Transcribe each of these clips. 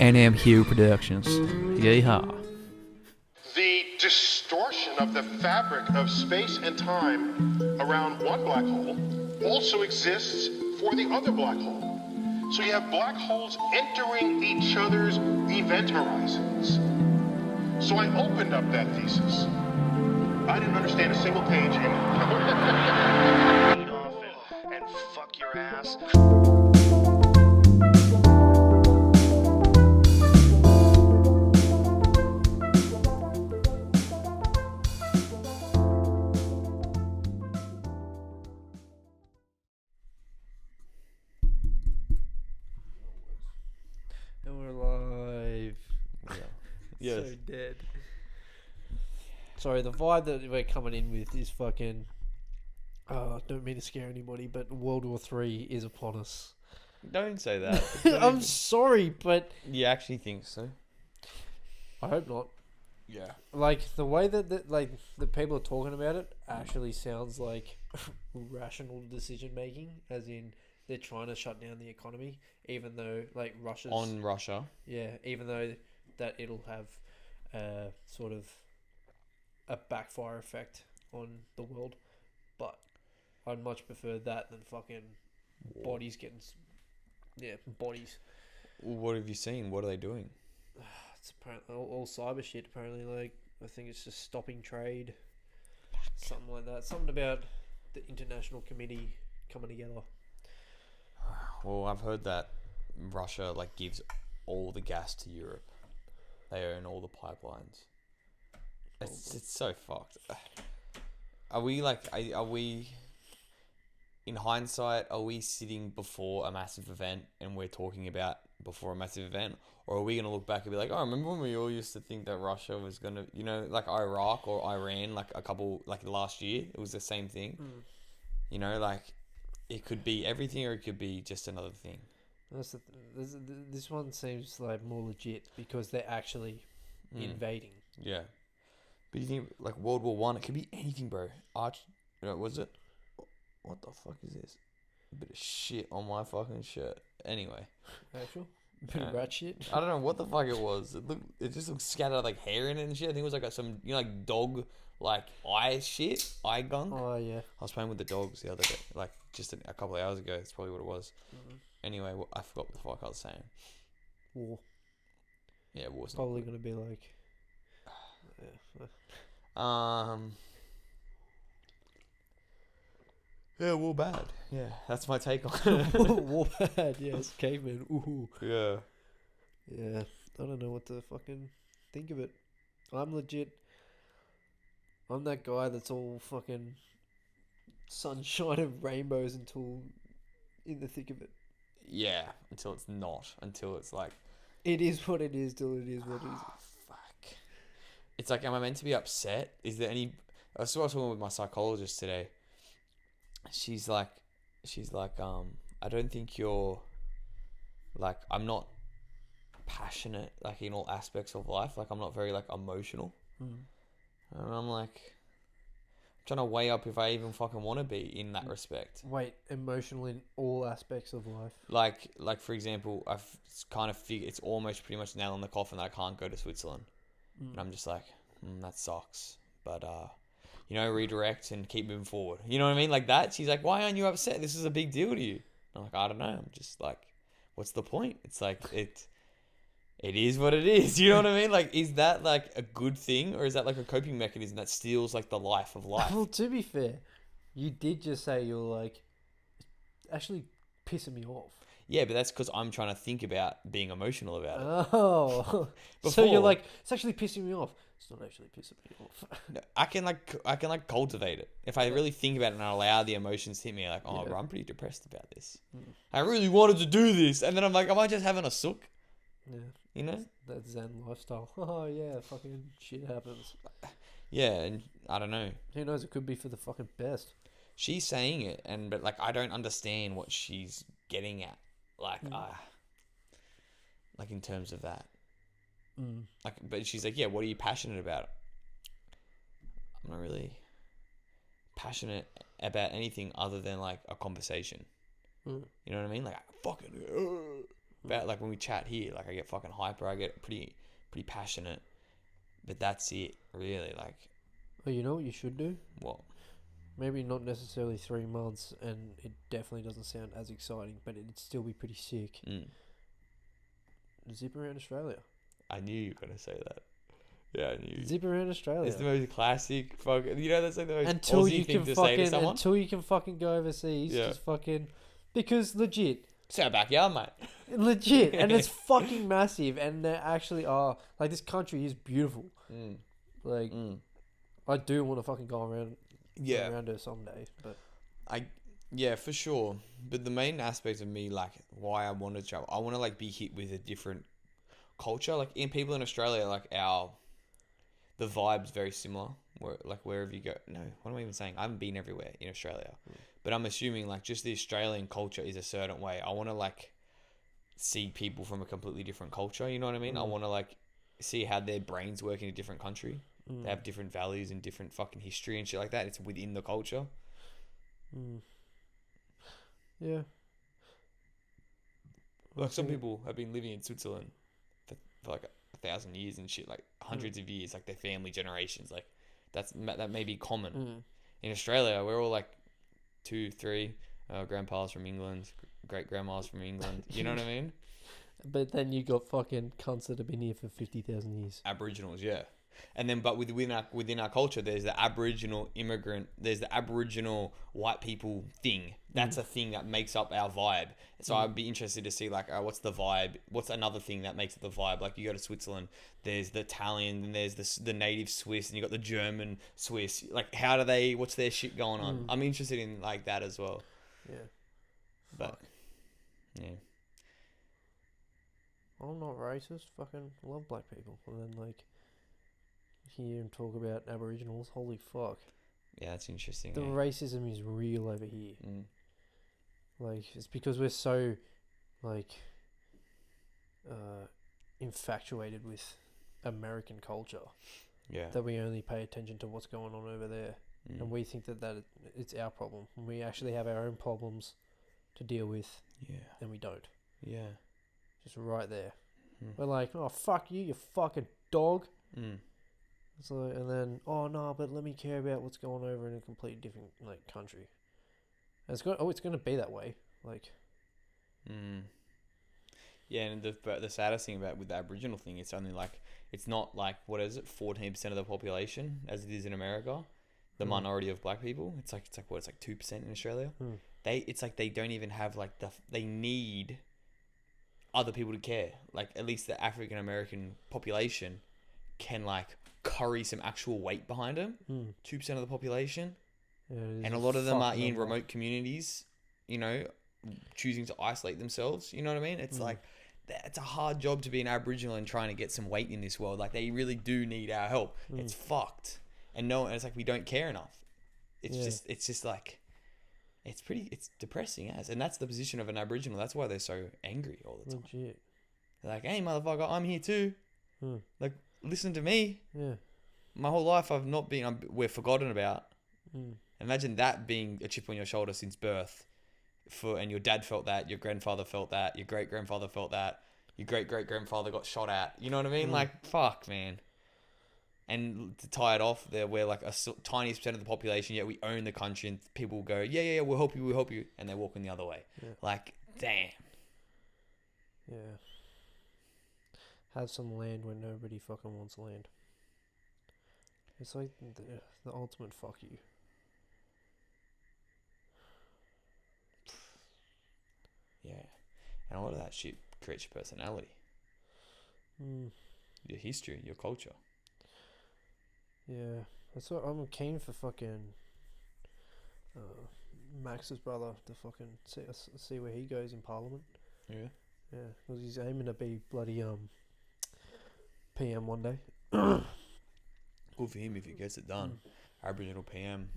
NMU Productions. Yeehaw. The distortion of the fabric of space and time around one black hole also exists for the other black hole. So you have black holes entering each other's event horizons. So I opened up that thesis. I didn't understand a single page in it. And fuck your ass. And we're live. Yes. So dead. Sorry, the vibe that we're coming in with is fucking. Don't mean to scare anybody, but World War III is upon us. Don't say that. I'm sorry, but You actually think so? I hope not. Yeah. Like the way that the people are talking about it actually sounds like rational decision making, as in they're trying to shut down the economy, even though like Russia's On Russia. Yeah, even though that it'll have sort of a backfire effect on the world, but I'd much prefer that than fucking bodies getting bodies. What have you seen? What are they doing? It's apparently all cyber shit. Apparently, like I think it's just stopping trade, something like that. Something about the international committee coming together. Well, I've heard that Russia gives all the gas to Europe. They own all the pipelines. It's so fucked. Are we in hindsight, are we sitting before a massive event and we're talking about before a massive event? Or are we going to look back and be like, oh, remember when we all used to think that Russia was going to, like Iraq or Iran, last year, it was the same thing. It could be everything or it could be just another thing. This one seems like more legit because they're actually invading. Yeah. But you think, World War One, it could be anything, bro. Was it? What the fuck is this? A bit of shit on my fucking shirt. Anyway. Actual? Bit of rat shit? I don't know what the fuck it was. It just looked scattered hair in it and shit. I think it was some dog eye shit, eye gunk. Oh yeah. I was playing with the dogs the other day, just a couple of hours ago. That's probably what it was. Mm-hmm. Anyway, I forgot what the fuck I was saying. War. Yeah, war's Probably not gonna be like. Yeah, war bad. Yeah, that's my take on it. War bad, yes, caveman. Ooh. Yeah. Yeah, I don't know what to fucking think of it. I'm that guy that's all fucking sunshine and rainbows until in the thick of it. Yeah, until it's not. Until it's It is what it is till it is what it is. Fuck. It's am I meant to be upset? Is there any... I was talking with my psychologist today. She's like, I don't think you're... I'm not passionate, in all aspects of life. I'm not very, emotional. Mm. And I'm trying to weigh up if I even fucking want to be in that respect. Wait, emotional in all aspects of life? For example, I've kind of figured it's almost pretty much nail in the coffin that I can't go to Switzerland. And I'm just that sucks. But, redirect and keep moving forward. You know what I mean? Like that. She's like, why aren't you upset? This is a big deal to you. I'm I don't know. I'm just what's the point? It's it is what it is. You know what I mean? Is that a good thing, or is that a coping mechanism that steals the life of life? Well, to be fair, you did just say you're actually pissing me off. Yeah, but that's because I'm trying to think about being emotional about it. Oh, so you're it's actually pissing me off. It's not actually pissing me off. No, I can cultivate it if I really think about it and I allow the emotions to hit me. Bro, I'm pretty depressed about this. I really wanted to do this, and then I'm am I just having a sook? Yeah, that Zen lifestyle. Oh yeah, fucking shit happens. Yeah, and I don't know. Who knows? It could be for the fucking best. She's saying it, but I don't understand what she's getting at. In terms of that. But she's yeah, what are you passionate about? I'm not really passionate about anything other than like a conversation. Mm. You know what I mean? Like about like when we chat here, like I get fucking hyper, I get pretty passionate, but that's it really. Like Oh, you know what you should do? what? Maybe not necessarily 3 months, and it definitely doesn't sound as exciting, but it'd still be pretty sick. Zip around Australia. I knew you were gonna say that. Yeah, I knew. Zip around Australia. It's the most classic fucking. You know, that's like the most until Aussie you thing can to say to someone. until you can fucking go overseas, Yeah. just fucking because legit, It's our backyard, mate. legit, and it's fucking massive, and there actually are like this country is beautiful. Like I do want to fucking go around it someday, but Yeah, for sure. But the main aspect of me, like, why I want to travel, I want to like be hit with a different culture. Like, in people in Australia, like the vibe's very similar. Where like wherever you go, no, what am I even saying? I haven't been everywhere in Australia, but I'm assuming like just the Australian culture is a certain way. I want to like see people from a completely different culture. You know what I mean? I want to like see how their brains work in a different country. They have different values and different fucking history and shit like that. It's within the culture. yeah. Like some people have been living in Switzerland for like 1,000 years and shit, like hundreds of years, like their family generations. Like that may be common. In Australia, we're all like 2, 3 grandpas from England, great grandmas from England. You know what I mean? But then you got fucking cunts that have been here for 50,000 years. Aboriginals, yeah. And then, but within our culture, there's the Aboriginal immigrant, there's the Aboriginal white people thing. That's a thing that makes up our vibe. So I'd be interested to see like, what's the vibe? What's another thing that makes it the vibe? Like you go to Switzerland, there's the Italian, and there's the native Swiss, and you got the German Swiss. Like, how do they? What's their shit going on? I'm interested in like that as well. Yeah. But yeah. I'm not racist. Fucking love black people. And then like hear and talk about Aboriginals. Holy fuck. Yeah, that's interesting. The yeah. racism is real over here. Like it's because we're so like infatuated with American culture Yeah. that we only pay attention to what's going on over there, and we think that it's our problem. We actually have our own problems to deal with, and we don't. Yeah. Just right there. We're like, oh fuck you, you fucking dog. So and then oh no, but let me care about what's going over in a completely different like country. And it's gonna be that way. Like. Yeah, and the saddest thing about with the Aboriginal thing, it's only like it's not like what is it, 14% of the population as it is in America, the minority of black people. It's like 2% in Australia. It's like they don't even have like they need other people to care. Like at least the African American population can like curry some actual weight behind them. 2% of the population, and a lot of them are in remote communities. You know, choosing to isolate themselves. You know what I mean? It's like it's a hard job to be an Aboriginal and trying to get some weight in this world. Like they really do need our help. It's fucked, and it's like we don't care enough. It's just like it's depressing and that's the position of an Aboriginal. That's why they're so angry all the time. Legit. They're like, hey motherfucker, I'm here too. Like listen to me. Yeah. My whole life we're forgotten about. Imagine that being a chip on your shoulder since birth. And your dad felt that, your grandfather felt that, your great grandfather felt that, your great great grandfather got shot at. You know what I mean? Like fuck, man. And to tie it off, we're like a tiny percent of the population, yet we own the country, and people will go, yeah, we'll help you, and they're walking the other way. Like, damn. Yeah. Have some land where nobody fucking wants land. It's like the ultimate fuck you. Yeah. And a lot of that shit creates your personality. Your history, your culture. Yeah. That's what I'm keen for fucking Max's brother to fucking see where he goes in Parliament. Yeah. Yeah, because he's aiming to be bloody PM one day. Good for him if he gets it done. Aboriginal PM.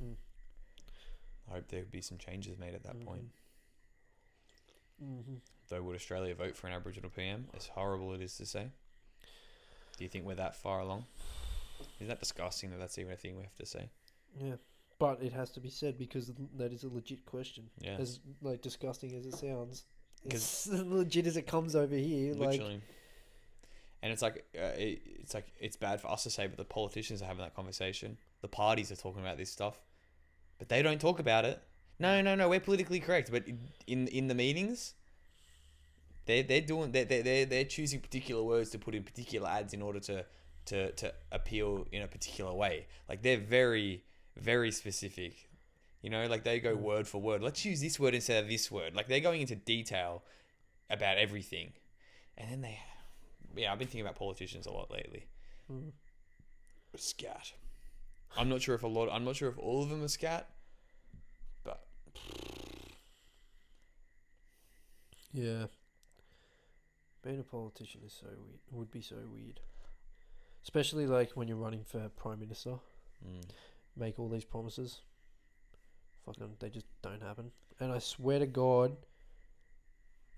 I hope there will be some changes made at that point. Though would Australia vote for an Aboriginal PM, as horrible it is to say? Do you think we're that far along? Isn't that disgusting that that's even a thing we have to say? Yeah, But it has to be said because that is a legit question. Yeah. As like disgusting as it sounds, 'Cause- it's legit as it comes over here. Literally. And it's like it's bad for us to say, but the politicians are having that conversation. The parties are talking about this stuff, but they don't talk about it. No, we're politically correct, but in the meetings, they're choosing particular words to put in particular ads in order to appeal in a particular way. Like they're very, very specific. You know, like they go word for word. Let's use this word instead of this word. Like they're going into detail about everything, and then I've been thinking about politicians a lot lately. Scat. I'm not sure if all of them are scat, but yeah, being a politician is so weird. Would be so weird, especially like when you're running for prime minister. Make all these promises. Fucking, they just don't happen. And I swear to God,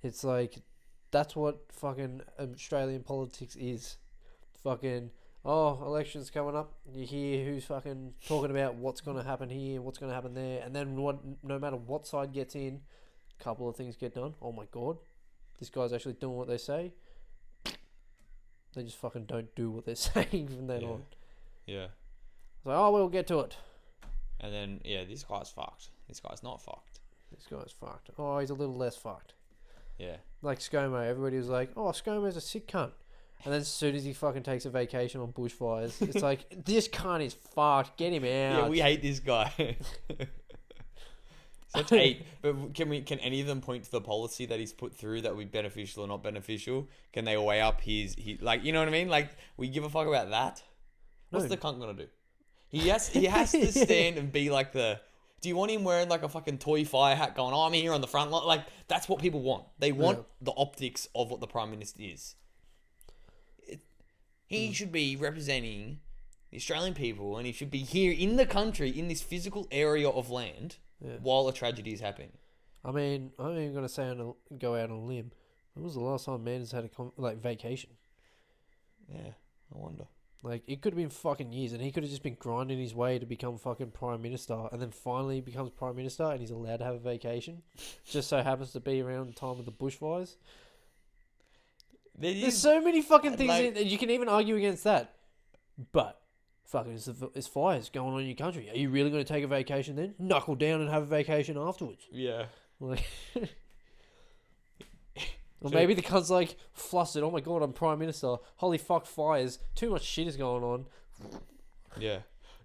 it's like that's what fucking Australian politics is. Fucking, elections coming up. You hear who's fucking talking about what's going to happen here, what's going to happen there, and then no matter what side gets in, a couple of things get done. Oh my God, this guy's actually doing what they say. They just fucking don't do what they're saying from then on. Yeah. It's like, we'll get to it. And then this guy's fucked. This guy's not fucked. This guy's fucked. Oh, he's a little less fucked. Yeah. Like ScoMo, everybody was like, ScoMo's a sick cunt. And then as soon as he fucking takes a vacation on bushfires, it's like, this cunt is fucked. Get him out. Yeah, we hate this guy. So that's 8. But can any of them point to the policy that he's put through that would be beneficial or not beneficial? Can they weigh up his like, you know what I mean? Like, we give a fuck about that? What's the cunt gonna do? He has to stand and be like do you want him wearing like a fucking toy fire hat going, I'm here on the front line? Like, that's what people want. They want the optics of what the Prime Minister is. He should be representing the Australian people, and he should be here in the country, in this physical area of land, while a tragedy is happening. I mean, I'm even going to go out on a limb. When was the last time man has had a vacation? Yeah, I wonder. Like, it could have been fucking years, and he could have just been grinding his way to become fucking Prime Minister, and then finally he becomes Prime Minister, and he's allowed to have a vacation. Just so happens to be around the time of the bushfires. There's so many fucking things you can even argue against that. But, fucking, it's fires going on in your country. Are you really going to take a vacation then? Knuckle down and have a vacation afterwards. Yeah. Like... Or maybe the cunt's like flustered. Oh my God, I'm Prime Minister. Holy fuck, fires. Too much shit is going on. Yeah.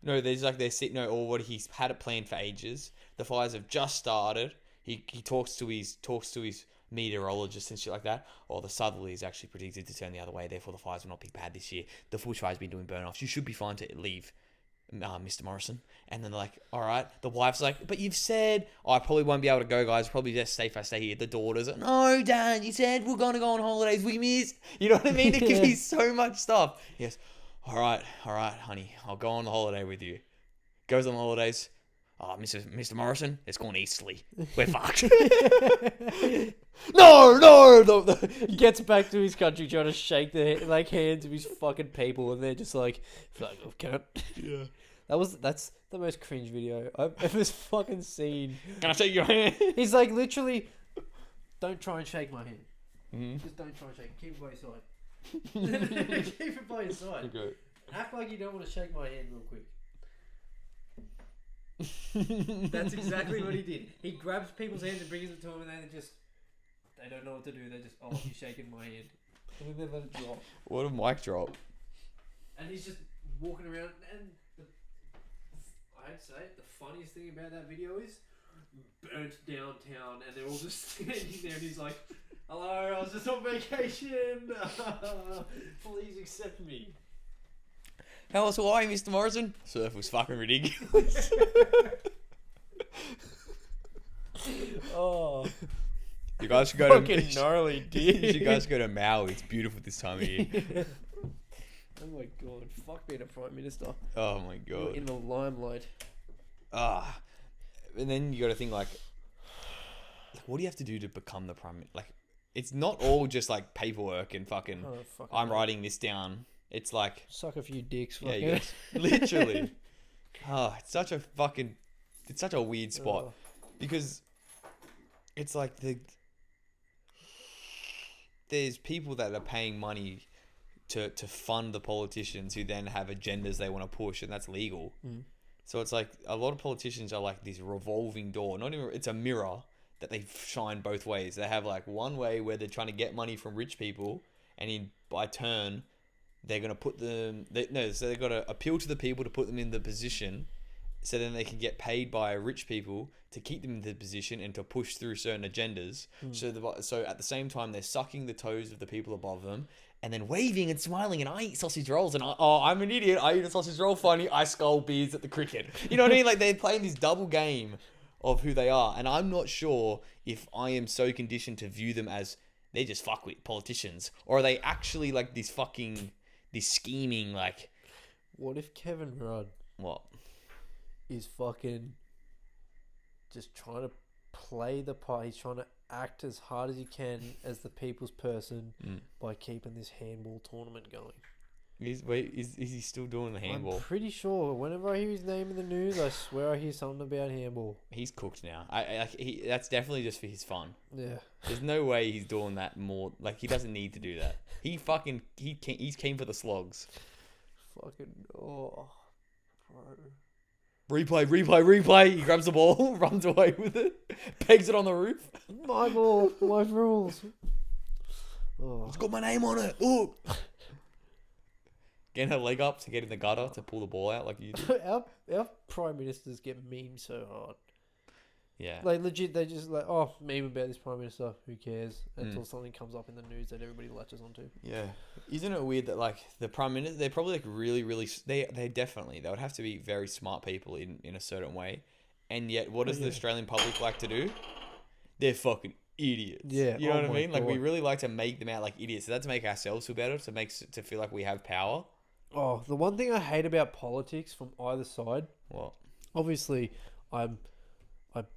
No, or what, he's had it planned for ages. The fires have just started. He talks to his meteorologist and shit like that. The southerly is actually predicted to turn the other way, therefore the fires will not be bad this year. The bushfire's been doing burn-offs. You should be fine to leave, Mr. Morrison. And then they're like, all right. The wife's like, but you've said, I probably won't be able to go, guys. Probably just safe if I stay here. The daughter's like, no, Dad, you said we're going to go on holidays. We missed. You know what I mean? It gives me so much stuff. Yes. All right, honey. I'll go on the holiday with you. Goes on the holidays. Oh, Mr. Morrison, it's going easterly. We're fucked. No. He gets back to his country trying to shake the hands of his fucking people, and they're just like, fuck off, cunt. Yeah. That's the most cringe video I've ever fucking seen. Can I shake your hand? He's like, literally, don't try and shake my hand. Mm-hmm. Just don't try and shake it. Keep it by your side. Keep it by your side. Okay. Act like you don't want to shake my hand real quick. That's exactly what he did. He grabs people's hands and brings them to him, and then they don't know what to do. They just, you're shaking my hand. And then they let it drop. What a mic drop. And he's just walking around, and I'd say the funniest thing about that video is burnt downtown, and they're all just standing there, and he's like, hello, I was just on vacation. Please accept me. How else are you, Mr. Morrison? Surf was fucking ridiculous. You guys should go fucking gnarly, dude. You guys go to Maui. It's beautiful this time of year. Oh my God. Fuck being a Prime Minister. Oh my God. In the limelight. And then you got to think like, what do you have to do to become the Prime Minister? Like, it's not all just like paperwork and fucking, I'm writing this down. It's like, suck a few dicks. Yeah, you guys, literally. It's such a weird spot Oh. because it's like there's people that are paying money to fund the politicians who then have agendas they want to push, and that's legal. So it's like a lot of politicians are like this revolving door. Not even, it's a mirror that they shine both ways. They have like one way where they're trying to get money from rich people, and by turn they're gonna put them. So they've got to appeal to the people to put them in the position, so then they can get paid by rich people to keep them in the position and to push through certain agendas. So at the same time they're sucking the toes of the people above them, and then waving and smiling, and I eat sausage rolls, and I'm an idiot. I eat a sausage roll, funny. I skull beers at the cricket. You know what I mean? Like they're playing this double game of who they are, and I'm not sure if I am so conditioned to view them as they just fuck with politicians, or are they actually like this scheming like. What if Kevin Rudd What? is fucking just trying to play the part? He's trying to act as hard as he can as the people's person by keeping this handball tournament going. Is he still doing the handball? I'm pretty sure whenever I hear his name in the news, I swear I hear something about handball. He's cooked now. That's definitely just for his fun. Yeah. There's no way he's doing that more. Like, he doesn't need to do that. He's keen for the slogs. Fucking bro. Replay. He grabs the ball, runs away with it, pegs it on the roof. My ball, my rules. Oh. It's got my name on it. Look. Getting her leg up to get in the gutter to pull the ball out like you do. Our prime ministers get memed so hard. Yeah. Like legit, they just like, oh, meme about this prime minister. Who cares? Until something comes up in the news that everybody latches onto. Yeah. Isn't it weird that like the prime minister, they're probably like really, they would have to be very smart people in a certain way, and yet what does the Australian public like to do? They're fucking idiots. Yeah. You know what I my mean? Like we God. really like to make them out like idiots. So that's to make ourselves feel better. To feel like we have power. Oh, the one thing I hate about politics from either side. What? Obviously, I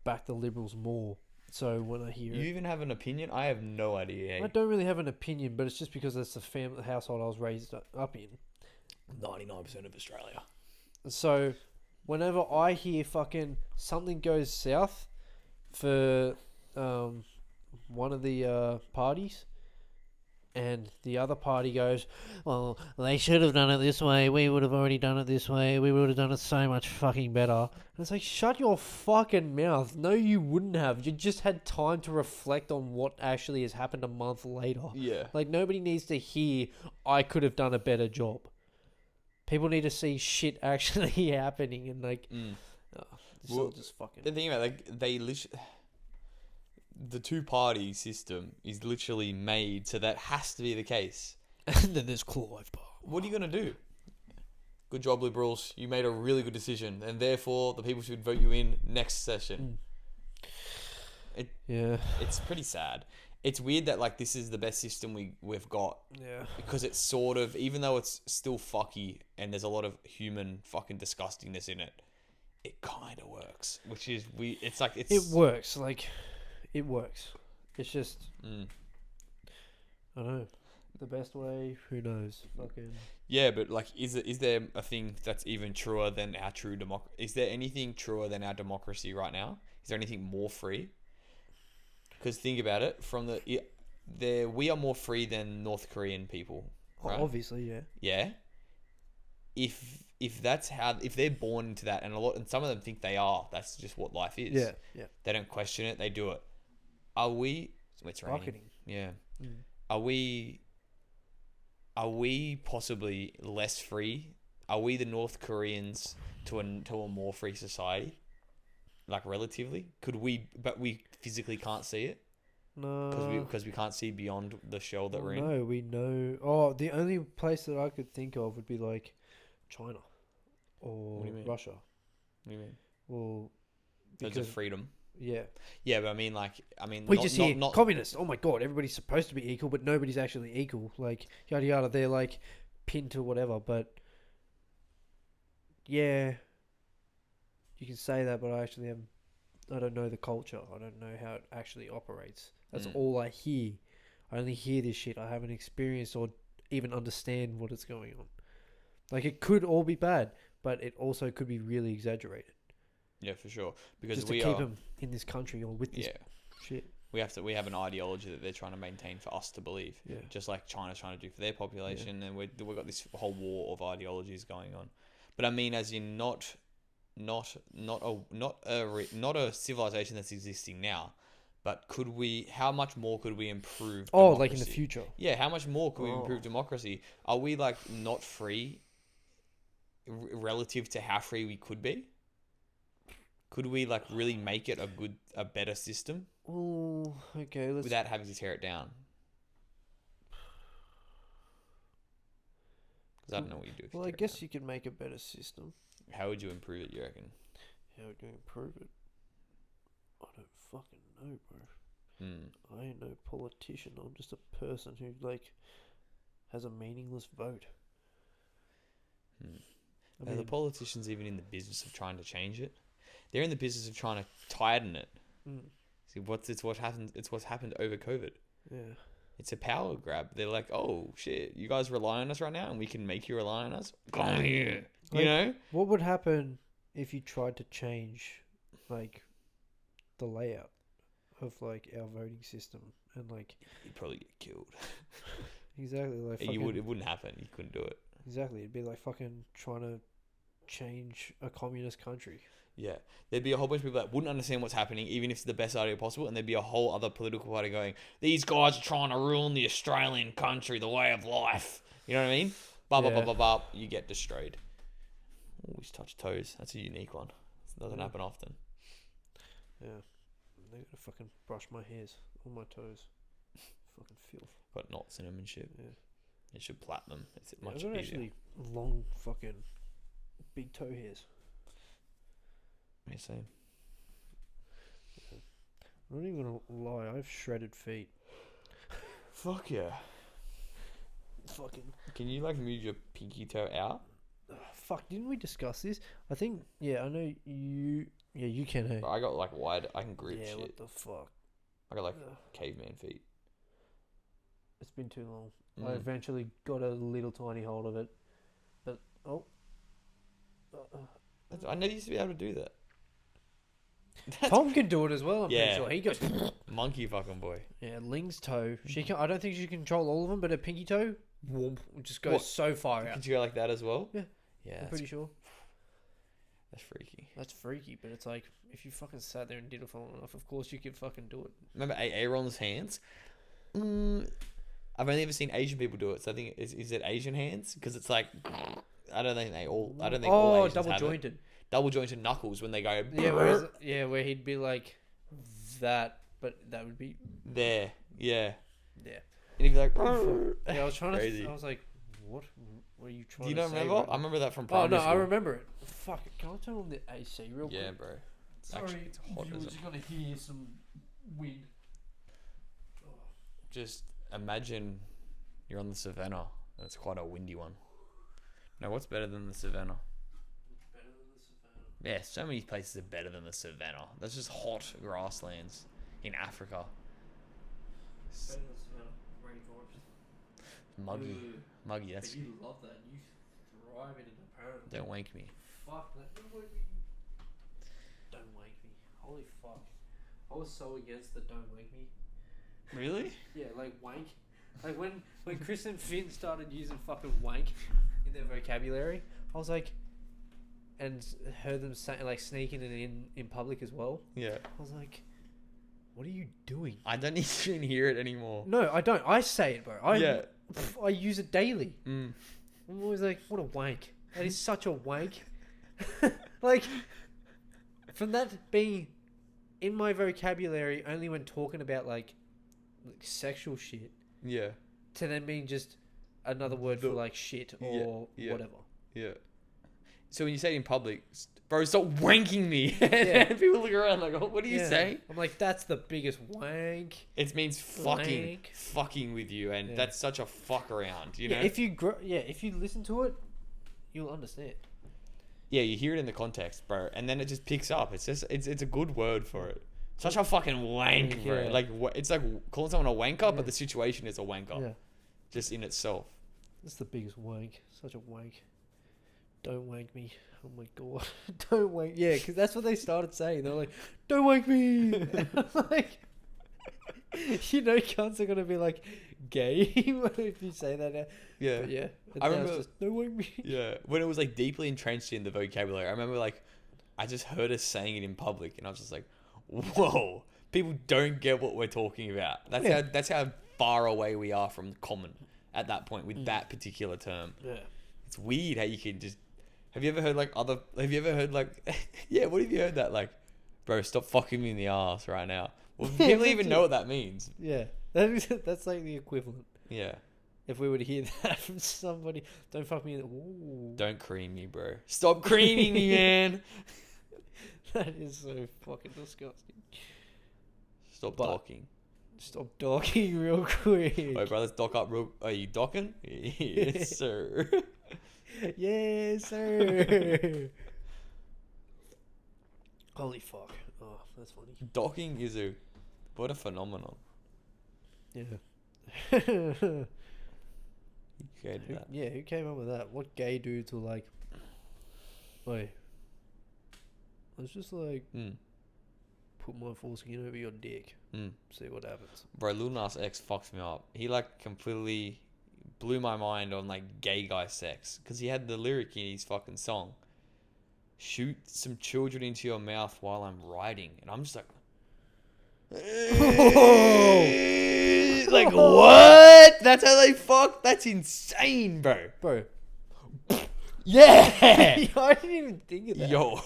back the Liberals more. So when I hear You even have an opinion? I have no idea. I don't really have an opinion, but it's just because that's the household I was raised up in. 99% of Australia. So whenever I hear fucking something goes south for one of the parties, and the other party goes, well, they should have done it this way. We would have already done it this way. We would have done it so much fucking better. And it's like, shut your fucking mouth. No, you wouldn't have. You just had time to reflect on what actually has happened a month later. Yeah. Like, nobody needs to hear, I could have done a better job. People need to see shit actually happening, and like, just fucking. The thing about like the two-party system is literally made so that has to be the case. And then there's Clive Bar. What are you gonna do? Good job, Liberals. You made a really good decision, and therefore the people should vote you in next session. It's pretty sad. It's weird that like this is the best system we've got. Yeah. Because it's sort of, even though it's still fucky and there's a lot of human fucking disgustingness in it, it kind of works. Which is It works. Like, it works. It's just I don't know. The best way, who knows? Fucking Yeah, but like, is there a thing that's even truer than our true democracy? Is there anything truer than our democracy right now? Is there anything more free? Because think about it, we are more free than North Korean people, right? obviously, yeah. Yeah. If that's how, if they're born into that, and some of them think they are, that's just what life is. Yeah, yeah. They don't question it; they do it. Are we? It's raining. Marketing. Yeah. Are we possibly less free? Are we the North Koreans to a more free society? Like relatively, could we? But we physically can't see it. No, Because we can't see beyond the shell that we're in. No, we know. Oh, the only place that I could think of would be like China or What do you mean? Russia. What do you mean? Well, Because of freedom. Yeah. Yeah, but we We just hear communist. Oh my god, everybody's supposed to be equal, but nobody's actually equal. Like yada yada. They're like pinned to whatever. But yeah, you can say that, but I don't know the culture. I don't know how it actually operates. That's all I hear. I only hear this shit. I haven't experienced or even understand what is going on. Like, it could all be bad. but it also could be really exaggerated. Yeah, for sure. Because Just to keep them in this country or with this shit. we have an ideology that they're trying to maintain for us to believe. Yeah. Just like China's trying to do for their population, and we've got this whole war of ideologies going on. But I mean, as in not a civilization that's existing now, but how much more could we improve? Oh, like in the democracy? future. Yeah, how much more could we improve democracy? Are we like not free relative to how free we could be? Could we like really make it a better system? Oh, okay. Without having to tear it down? Because I don't know what you do. Well, I guess you could make a better system. How would you improve it, you reckon? How would you improve it? I don't fucking know, bro. I ain't no politician. I'm just a person who like has a meaningless vote. Are the politicians even in the business of trying to change it? They're in the business of trying to tighten it. See, it's what's happened over COVID. Yeah. It's a power grab. They're like, oh shit, you guys rely on us right now, and we can make you rely on us. Come here, you know. What would happen if you tried to change, like, the layout of like our voting system and like? You'd probably get killed. Exactly. Like It wouldn't happen. You couldn't do it. Exactly. It'd be like fucking trying to change a communist country. Yeah, there'd be a whole bunch of people that wouldn't understand what's happening, even if it's the best idea possible, and there'd be a whole other political party going, "These guys are trying to ruin the Australian country, the way of life." You know what I mean? You get destroyed. Always touch toes. That's a unique one. It doesn't happen often. Yeah, they gotta fucking brush my hairs on my toes. Fucking filth. Got knots in them and shit. Yeah, you should plait them. It's much I've got easier. actually long fucking big toe hairs. Yeah, same. I'm not even gonna lie, I have shredded feet. Fuck yeah. Fucking. Can you like move your pinky toe out? Fuck, didn't we discuss this? I think, I know you. Yeah, you can. Hey. I got like wide. I can grip Yeah, shit. what the fuck? I got like caveman feet. It's been too long. I eventually got a little tiny hold of it, but I never used to be able to do that. Tom can do it as well. I'm pretty Yeah. sure he goes. Monkey fucking boy. Yeah, Ling's toe. She can. I don't think she can control all of them, but her pinky toe, whoomp, just goes What? so far out. Could you go like that as well? Yeah. Yeah, I'm pretty sure. that's freaky. That's freaky, but it's like if you fucking sat there and did it for long enough, of course you could fucking do it. Remember Aaron's hands? I've only ever seen Asian people do it. So I think is it Asian hands? Because it's like I don't think all Asians double have it. jointed. Double jointed knuckles when they go. Yeah, where he'd be like that, but that would be There. Yeah. yeah. And he'd be like. Yeah, I was trying Crazy. to. I was like, what? What are you trying? Do you to not say remember? right I now? remember that from Oh primary no, school. I remember it. Fuck it. Can I turn on the AC real quick? Yeah, bro. Sorry, Actually, it's hot viewers, as a- you're gonna hear some wind. Just imagine you're on the savannah. That's quite a windy one. No, what's better than the savannah? Better than the savannah. Yeah, so many places are better than the savannah. That's just hot grasslands in Africa. Better than the savannah. Rainforest. Muggy. That's. But you love that. You thrive in it, apparently. Don't wank me. Fuck that. Don't wank me. Don't wank me. Holy fuck. I was so against the don't wank me. Really? Yeah, like wank. Like when Chris and Finn started using fucking wank in their vocabulary, I was like, and heard them say, like sneaking it in public as well. Yeah. I was like, what are you doing? I don't even hear it anymore. No, I don't. I say it, bro. I use it daily. Mm. I'm always like, what a wank. That is such a wank. Like, from that being in my vocabulary only when talking about like sexual shit, Yeah. to then being just another word for like shit or whatever. Yeah. So when you say it in public, bro, stop wanking me. Yeah. And people look around like, oh, what do you say? I'm like, that's the biggest wank. It means fucking with you, and that's such a fuck around, you know? If you listen to it, you'll understand. Yeah, you hear it in the context, bro, and then it just picks up. It's just it's a good word for it. Such a fucking wank, bro. Yeah. Like it's like calling someone a wanker, but the situation is a wanker, Yeah. just in itself. That's the biggest wank. Such a wank. Don't wank me. Oh my god. Don't wank. Yeah, because that's what they started saying. They're like, don't wank me. And I'm like, cunts are gonna be like gay if you say that now. Yeah. But yeah. I I remember- remember. Just, don't wank me. Yeah. When it was like deeply entrenched in the vocabulary, I remember like I just heard us saying it in public, and I was just like, whoa, people don't get what we're talking about. That's how far away we are from common at that point with that particular term. Yeah. It's weird how you can just. Have you ever heard like yeah, what have you heard that like, bro, stop fucking me in the ass right now? Well, people even know what that means. Yeah. That's like the equivalent. Yeah. If we were to hear that from somebody, don't fuck me in the. Ooh. Don't cream me, bro. Stop creaming me, man. That is so fucking disgusting. Stop But- docking. Stop docking real quick. Wait, bro, let's dock up real. Are you docking? Yes, sir. Yes, sir. Holy fuck. Oh, that's funny. Docking is what a phenomenon. Yeah. You created that. Yeah, who came up with that? What gay dudes were like, wait, let's just like Mm. put my foreskin over your dick, Mm. see what happens. Bro, Lil Nas X fucks me up. He like completely blew my mind on like gay guy sex because he had the lyric in his fucking song. Shoot some children into your mouth while I'm riding, and I'm just like, like what? That's how they fuck. That's insane, bro. Bro, Yeah. I didn't even think of that. Yo,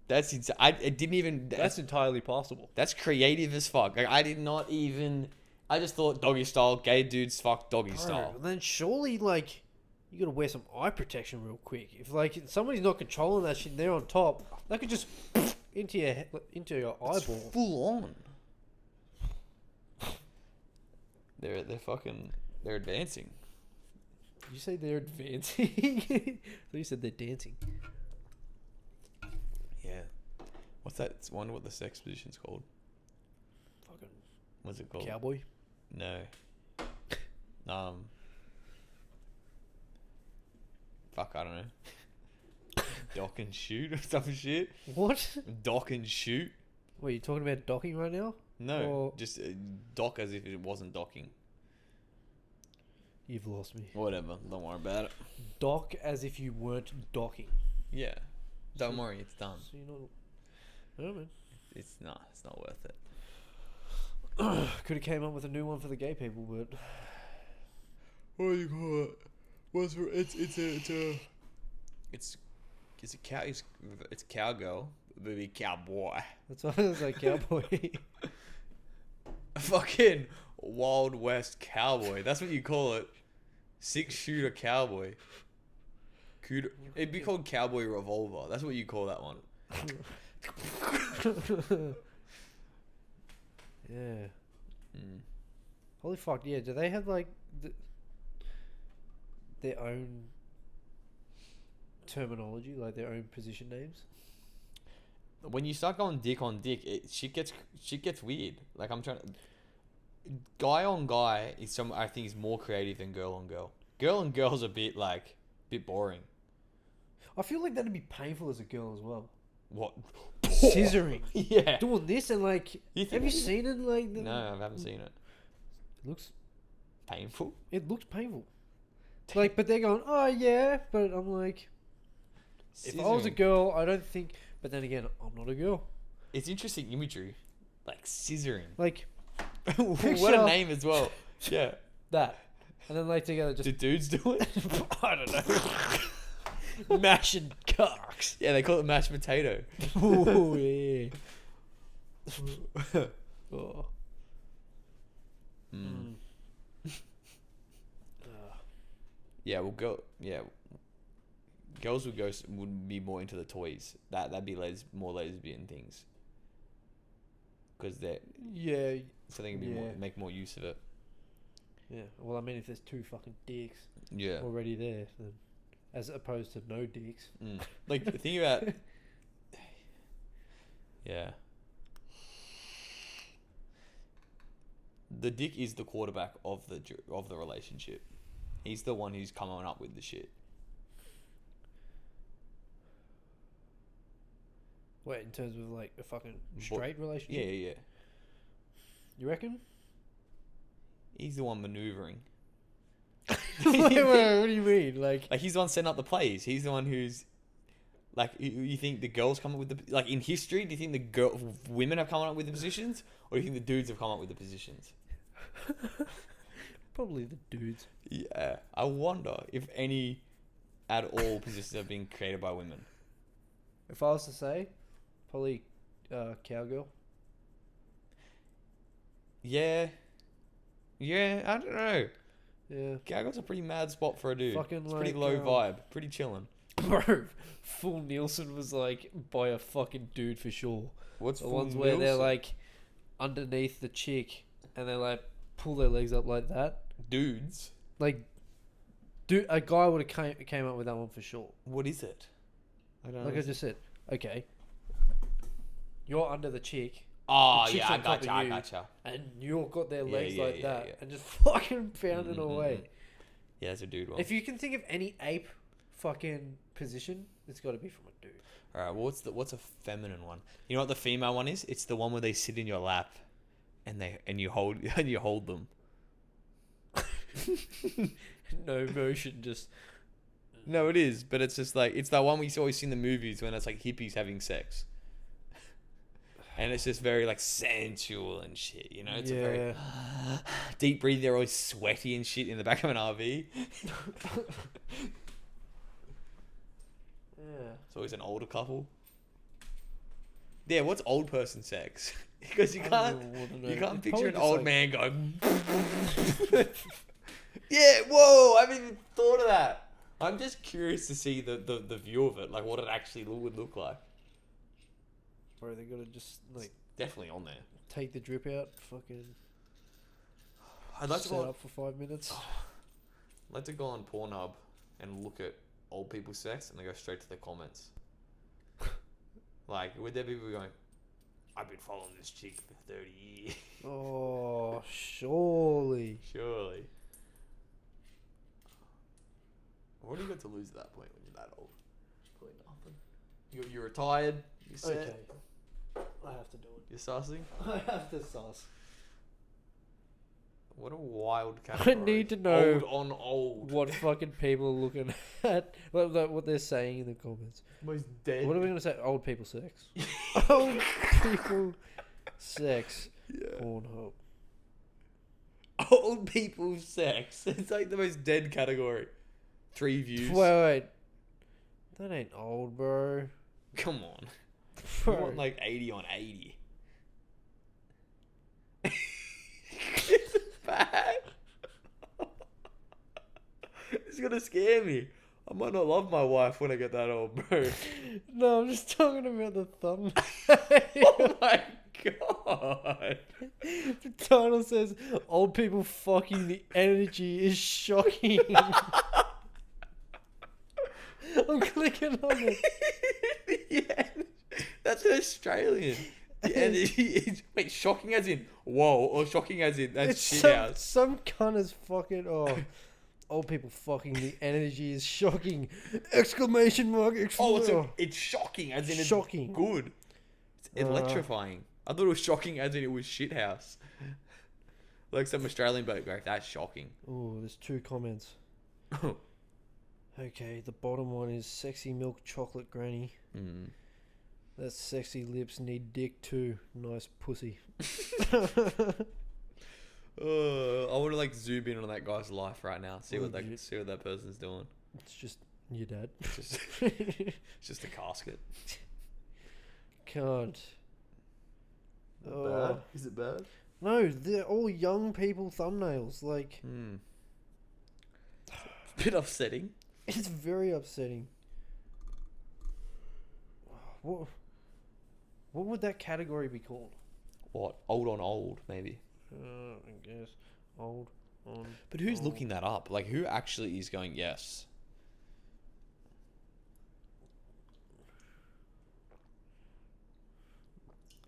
that's insane. I didn't even. That's entirely possible. That's creative as fuck. Like I did not even. I just thought doggy style, gay dudes fuck doggy style. Bro, then surely like you gotta wear some eye protection real quick. If like somebody's not controlling that shit, and they're on top. That could just into your eyeball. Full on. They're advancing. Did you say they're advancing? I thought you said they're dancing. Yeah. What's that? It's wonder what the sex position's called. Fucking What's it called? cowboy. No. Fuck, I don't know. Dock and shoot or some shit. What? Dock and shoot. Wait, you talking about docking right now? No, Or- just dock as if it wasn't docking. You've lost me. Whatever, don't worry about it. Dock as if you weren't docking. Yeah, don't worry, it's done. So you're not. I don't know, man. It's not worth it. Could have came up with a new one for the gay people, but What do you call it? It's a cow. It's cowgirl. Maybe cowboy. that's why I was like cowboy. A fucking Wild West cowboy. That's what you call it. 6-shooter cowboy. It'd be called Cowboy Revolver. That's what you call that one. Yeah. Mm. Holy fuck! Yeah. Do they have like their own terminology, like their own position names? When you start going dick on dick, shit gets weird. Like I'm trying to. Guy on guy I think is more creative than girl on girl. Girl on girl's a bit boring. I feel like that'd be painful as a girl as well. What? Scissoring. Yeah. Doing this and like, You think have you it is? seen it? Like, No, I haven't seen it. Painful. It looks painful. Like, but they're going, oh yeah, but I'm like, if I was a Scissoring. girl, I don't think. But then again, I'm not a girl. It's interesting imagery, like scissoring. Like What Picture- a name as well. Yeah. that, and then like together just Do dudes do it? I don't know, mashing cocks. Yeah, they call it mashed potato. Oh yeah. Oh. Mm. Yeah, girls would be more into the toys. That'd be more lesbian things. Because Yeah. so they can be make more use of it. Yeah. Well, I mean, if there's two fucking dicks Yeah. already there, then, as opposed to no dicks. Mm. Like the thing about yeah. The dick is the quarterback of the relationship. He's the one who's coming up with the shit. Wait, in terms of like a fucking straight relationship? Yeah, yeah, yeah. You reckon? He's the one maneuvering. Wait, what do you mean? Like, Like, he's the one setting up the plays. He's the one who's like. You think the girls come up with the like in history? Do you think women have come up with the positions, or do you think the dudes have come up with the positions? probably the dudes. Yeah, I wonder if any at all positions have been created by women. If I was to say, probably cowgirl. Yeah, I don't know. Yeah. Cowgirl's a pretty mad spot for a dude. Fucking it's pretty like, low vibe, pretty chilling. Bro, full Nielsen was like by a fucking dude for sure. What's The full ones where they're Nielsen? like underneath the chick and they like pull their legs up like that. Dudes? Like, dude, a guy would have came up with that one for sure. What is it? I don't know. Like I just said, okay, you're under the chick. Oh, the chick's yeah, I on top gotcha, of I you. gotcha. And you've got their Yeah, legs yeah, like yeah, that yeah. and just fucking pounding Mm-mm-mm. away. Yeah, it's a dude one. If you can think of any ape fucking position, it's got to be from a dude. All right, well, what's a feminine one? You know what the female one is? It's the one where they sit in your lap, and you hold them. No motion, just No, it is, but it's just like it's that one we always see in the movies when it's like hippies having sex, and it's just very like sensual and shit. You know, it's a very deep breathing. They're always sweaty and shit in the back of an RV. yeah. It's always an older couple. Yeah, what's old person sex? Because you I can't don't know. you can't It's picture probably an just old like- man going. Yeah, whoa! I haven't even thought of that. I'm just curious to see the view of it, like what it actually would look like. Bro, they gotta just like Definitely on there. take the drip out, fucking I'd like to set go on, up for 5 minutes. I'd like to go on Pornhub and look at old people's sex and they go straight to the comments. Like, would there be people going, I've been following this chick for 30 years. Oh, surely. Surely. What do you got to lose at that point when you're that old? Probably nothing. You're retired. You're set. Okay. I have to do it. You're sussing. I have to sauce. What a wild I category. need to know Old on old. what fucking people are looking at. What they're saying in the comments. Most dead. What are we going to say? Old people sex. Old people sex. Yeah. Pornhub. Old people sex. It's like the most dead category. 3 views. Wait. That ain't old, bro. Come on. You Bro. want like 80 on 80. It's bad. It's gonna scare me. I might not love my wife when I get that old, bro. No, I'm just talking about the thumbnail. Oh my god. The title says, "Old people fucking, the energy is shocking." I'm clicking on it. Yeah, that's an Australian. The energy is wait, shocking as in whoa, or shocking as in that's shit house. Some cunt is fucking. Oh, old people fucking, the energy is shocking! Exclamation mark! It's shocking as in it's Shocking. good. It's electrifying. I thought it was shocking as in it was shit house. Like some Australian bloke go, that's shocking. Oh, there's 2 comments. Okay, the bottom one is sexy milk chocolate granny. Mm. That's sexy lips need dick too. Nice pussy. I want to like zoom in on that guy's life right now. See what that person's doing. It's just your dad. Just, it's just a casket. Can't. Bad? Is it bad? No, they're all young people thumbnails. Like, Bit upsetting. it's very upsetting. What would that category be called? What? Old on old, maybe. I guess old on. But who's old. looking that up? Like, who actually is going, yes?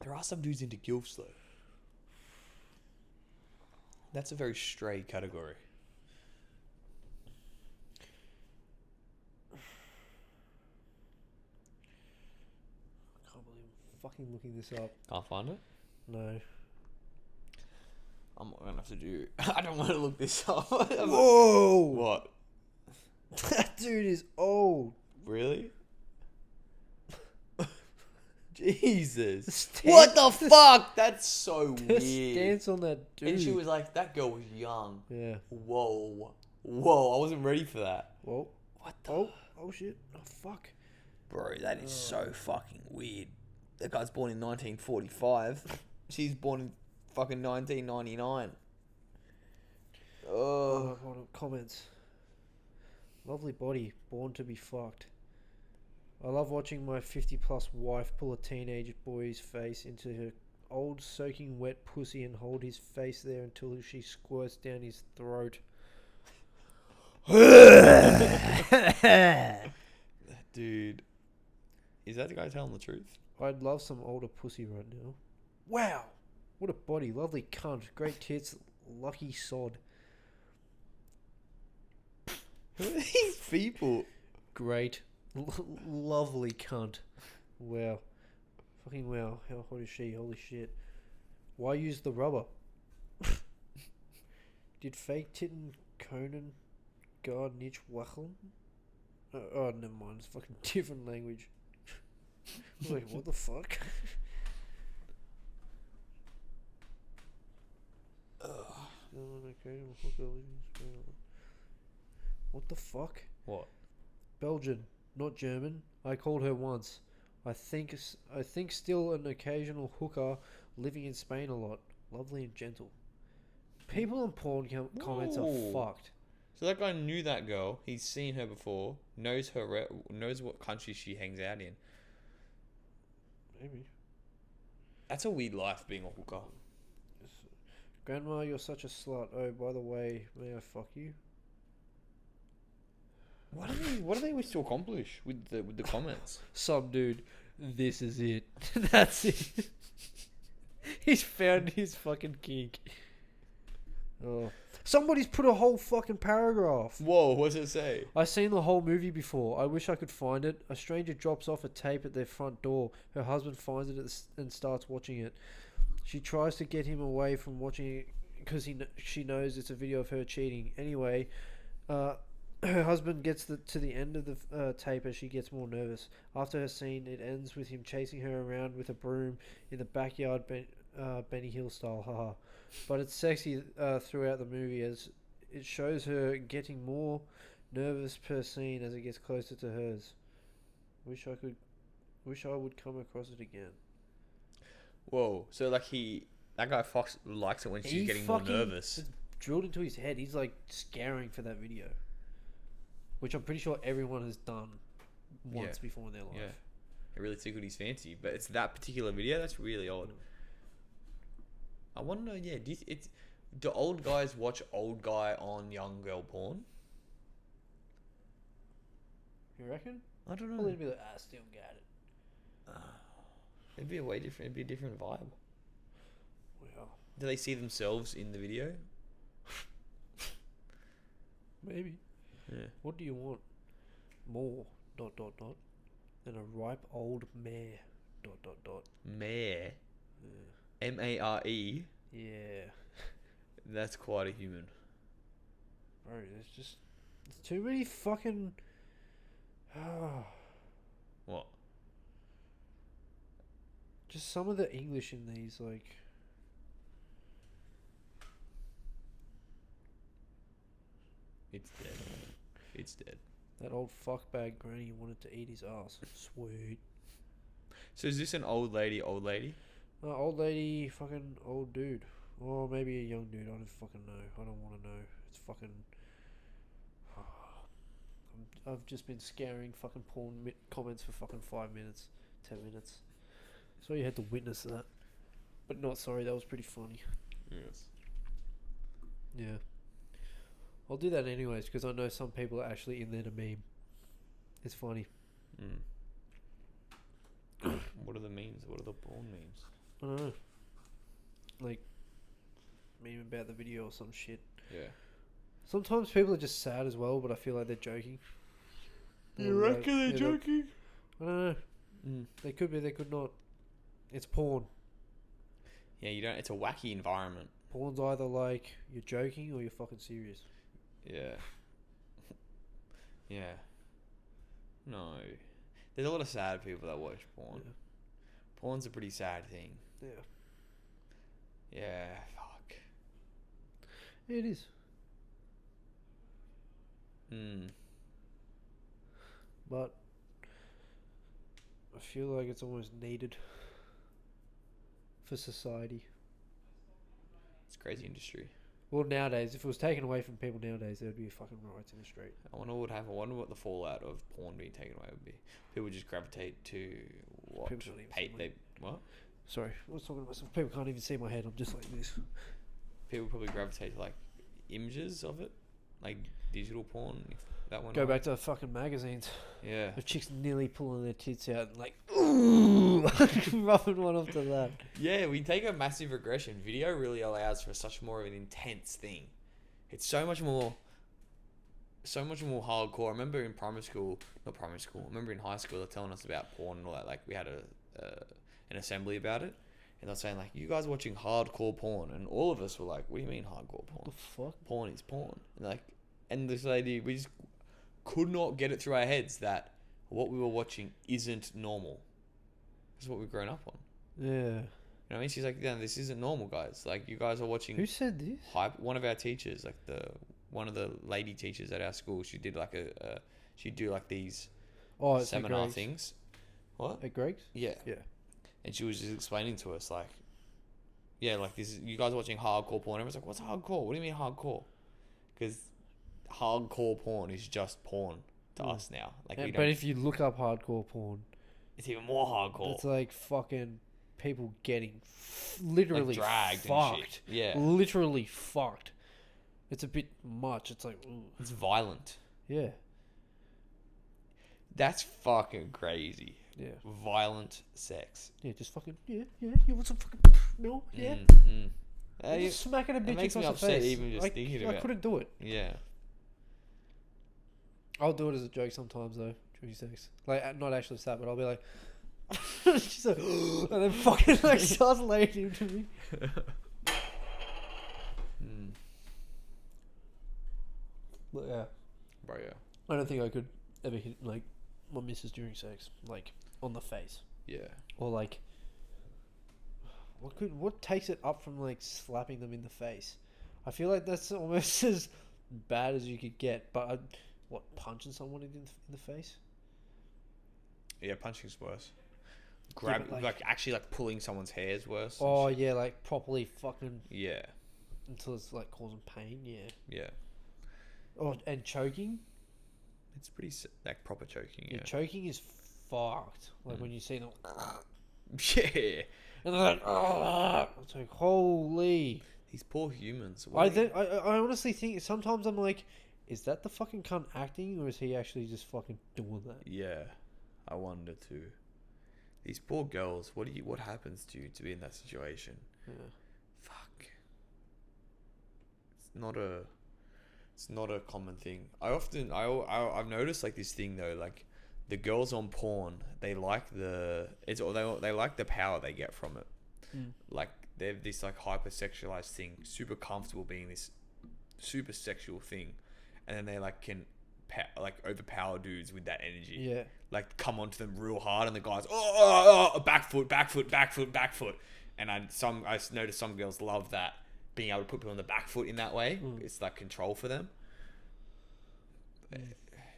There are some dudes into gilfs, though. That's a very stray category. I can't believe I'm fucking looking this up. Can't find it. No. I'm gonna have to do. I don't want to look this up. Whoa! What? That dude is old. Really? Jesus. Stance- What the fuck? That's so The weird. stance on that dude. And she was like, that girl was young. Yeah. Whoa. Whoa, I wasn't ready for that. Whoa. What the? Oh shit. Oh fuck. Bro, that is so fucking weird. That guy's born in 1945. She's born in fucking 1999. Oh. Hold on. Comments. Lovely body, born to be fucked. I love watching my 50-plus wife pull a teenage boy's face into her old soaking wet pussy and hold his face there until she squirts down his throat. Dude. Is that the guy telling the truth? I'd love some older pussy right now. Wow! What a body. Lovely cunt. Great tits. Lucky sod. Who are these people? Great. Lovely cunt. Wow. Fucking wow. How hot is she? Holy shit. Why use the rubber? Did fake titten Conan gar nicht wacheln? Oh, never mind. It's fucking different language. Wait, what the fuck? What the fuck? What? Belgian, not German. I called her once. I think still an occasional hooker, living in Spain a lot. Lovely and gentle. People on porn comments are Whoa. fucked. So that guy knew that girl. He's seen her before. Knows her. Knows what country she hangs out in. Maybe. That's a weird life, being a hooker. Grandma, you're such a slut. Oh, by the way, may I fuck you? What do they wish to accomplish with the comments? Some dude. This is it. That's it. He's found his fucking kink. Oh. Somebody's put a whole fucking paragraph. Whoa, what does it say? I've seen the whole movie before. I wish I could find it. A stranger drops off a tape at their front door. Her husband finds it and starts watching it. She tries to get him away from watching it because she knows it's a video of her cheating. Anyway, her husband gets to the end of the tape as she gets more nervous. After her scene, it ends with him chasing her around with a broom in the backyard, Benny Hill style, haha. But it's sexy throughout the movie as it shows her getting more nervous per scene as it gets closer to hers. Wish I would come across it again. Whoa, so like that guy Fox likes it when she's getting more nervous. It's drilled into his head. He's like scaring for that video, which I'm pretty sure everyone has done once before in their life. Yeah, it really tickled his fancy, but it's that particular video that's really odd. I want to know, do old guys watch old guy on young girl porn? You reckon? I don't know. Probably be like, I still got it. It'd be a way different. It'd be a different vibe. Well, Do they see themselves in the video? maybe. Yeah. What do you want? More ... than a ripe old mare ... Mare. Mare. Yeah. That's quite a human. Bro, there's too many fucking... What? Just some of the English in these, like... It's dead. It's dead. That old fuckbag granny wanted to eat his ass. Sweet. So is this an old lady? Old lady? Old lady, fucking old dude. Or maybe a young dude. I don't fucking know. I don't want to know. It's fucking... I've just been scaring fucking porn comments for fucking 5 minutes. 10 minutes. So you had to witness that. But not sorry, that was pretty funny. Yes. Yeah. I'll do that anyways, because I know some people are actually in there to meme. It's funny. What are the memes? What are the porn memes? I don't know. Like, meme about the video or some shit. Yeah. Sometimes people are just sad as well, but I feel like they're joking. You reckon they're joking? I don't know. They could be, they could not. It's porn. Yeah, you don't. It's a wacky environment. Porn's either like you're joking or you're fucking serious. Yeah. Yeah. No. There's a lot of sad people that watch porn. Yeah. Porn's a pretty sad thing. Yeah. Yeah. Fuck. It is. But I feel like it's almost needed for society. It's a crazy industry. Well, nowadays, if it was taken away from people nowadays, there would be fucking riots in the street. I wonder what would happen. I wonder what the fallout of porn being taken away would be. People just gravitate to what? People don't even see They what? Sorry, I was talking to myself. People can't even see my head. I'm just like this. People probably gravitate to like images of it, like digital porn. If that one. Go back to fucking magazines. Yeah. Of chicks nearly pulling their tits out and like, ooh, rubbing one off to that. Yeah, we take a massive regression. Video really allows for such more of an intense thing. It's so much more hardcore. I remember in not primary school. I remember in high school they're telling us about porn and all that. Like we had an assembly about it, and they're saying like, you guys are watching hardcore porn, and all of us were like, what do you mean hardcore porn? What the fuck? Porn is porn. And like, and this lady, we just could not get it through our heads that what we were watching isn't normal. This is what we've grown up on. Yeah. You know what I mean? She's like, yeah, this isn't normal, guys. Like, you guys are watching. Who said this? One of our teachers, like one of the lady teachers at our school, she did like she'd do like these It's seminar at things. What? At Greg's? Yeah. Yeah. And she was just explaining to us like, yeah, like this is, you guys are watching hardcore porn. Everyone's like, what's hardcore? What do you mean hardcore? Because hardcore porn is just porn to us now. Like, Yeah, we but don't, if you look up hardcore porn, it's even more hardcore. it's like fucking people getting literally Like dragged fucked. and shit. Yeah. Literally fucked. It's a bit much. It's like, ooh. It's violent. Yeah. That's fucking crazy. Yeah. Violent sex. Yeah, just fucking, yeah. You want some fucking, no? Yeah. Just smacking a bitch makes me across the upset face. even just thinking I about. couldn't do it. Yeah. I'll do it as a joke sometimes though, during sex. Like, not actually sad, but I'll be like, she's like, and then fucking like starts laying into me. But yeah, Bro, yeah. I don't think I could ever hit like my missus during sex, like on the face, Yeah. or like what takes it up from like slapping them in the face. I feel like that's almost as bad as you could get. But punching someone in the face? Yeah, punching's worse. Yeah, but, Like actually like pulling someone's hair is worse. Oh yeah, like properly fucking Yeah. until it's like causing pain. Yeah. Yeah. Oh, and choking. It's pretty like proper choking. Yeah, Yeah. choking is fucked. Like when you see them, Yeah. and they're like, it's like holy. These poor humans. I honestly think sometimes I'm like, is that the fucking cunt acting, or is he actually just fucking doing that? Yeah, I wonder too. These poor girls. What happens to you to be in that situation? Yeah. Fuck. It's not a common thing. I've noticed like this thing though, like the girls on porn, they like they like the power they get from it. Like they have this like hypersexualized thing, super comfortable being this super sexual thing, and then they like can like overpower dudes with that energy. Yeah. Like come onto them real hard, and the guys back foot, and I noticed some girls love that, being able to put people on the back foot in that way. It's like control for them.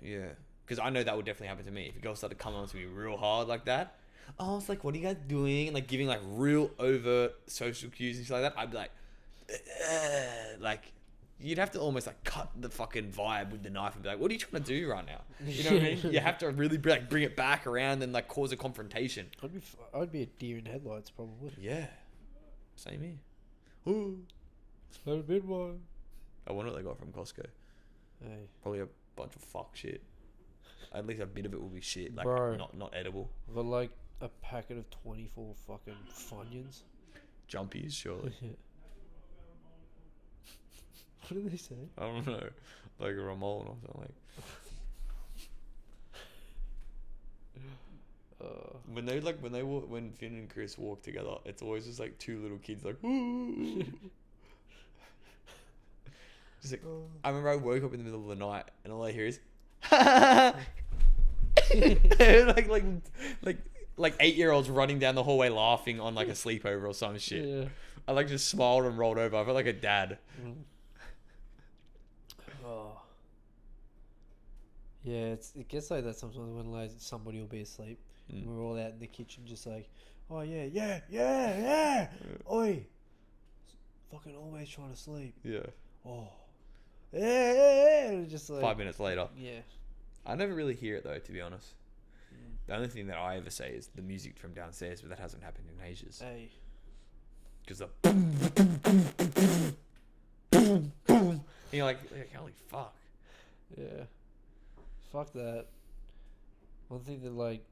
Yeah, because I know that would definitely happen to me if a girl started coming onto me real hard like that. Oh, it's like, what are you guys doing? And like giving like real overt social cues and shit like that. I'd be like you'd have to almost like cut the fucking vibe with the knife and be like, what are you trying to do right now? You know what I mean? You have to really like bring it back around and like cause a confrontation. I'd be a deer in headlights probably. Yeah, same here. Ooh, Not a bit one. I wonder what they got from Costco. Hey, Probably a bunch of fuck shit. At least a bit of it will be shit, like Bro. not edible. I've got like a packet of 24 fucking Funyuns. Jumpies, surely. What did they say? I don't know, like a Ramon or something. When Finn and Chris walk together, it's always just like two little kids like. Ooh. Just like, I remember I woke up in the middle of the night and all I hear is, like 8-year-olds running down the hallway laughing on like a sleepover or some shit. Yeah. I like just smiled and rolled over. I felt like a dad. Oh. Yeah, it gets like that sometimes when like somebody will be asleep. And we're all out in the kitchen just like, oh yeah. Oi. Fucking always trying to sleep. Yeah. Oh. Yeah. And just like 5 minutes later. Yeah. I never really hear it though, to be honest. The only thing that I ever say is the music from downstairs, but that hasn't happened in ages. Hey. Because the boom, and you're like, holy fuck. Yeah. Fuck that. One thing that like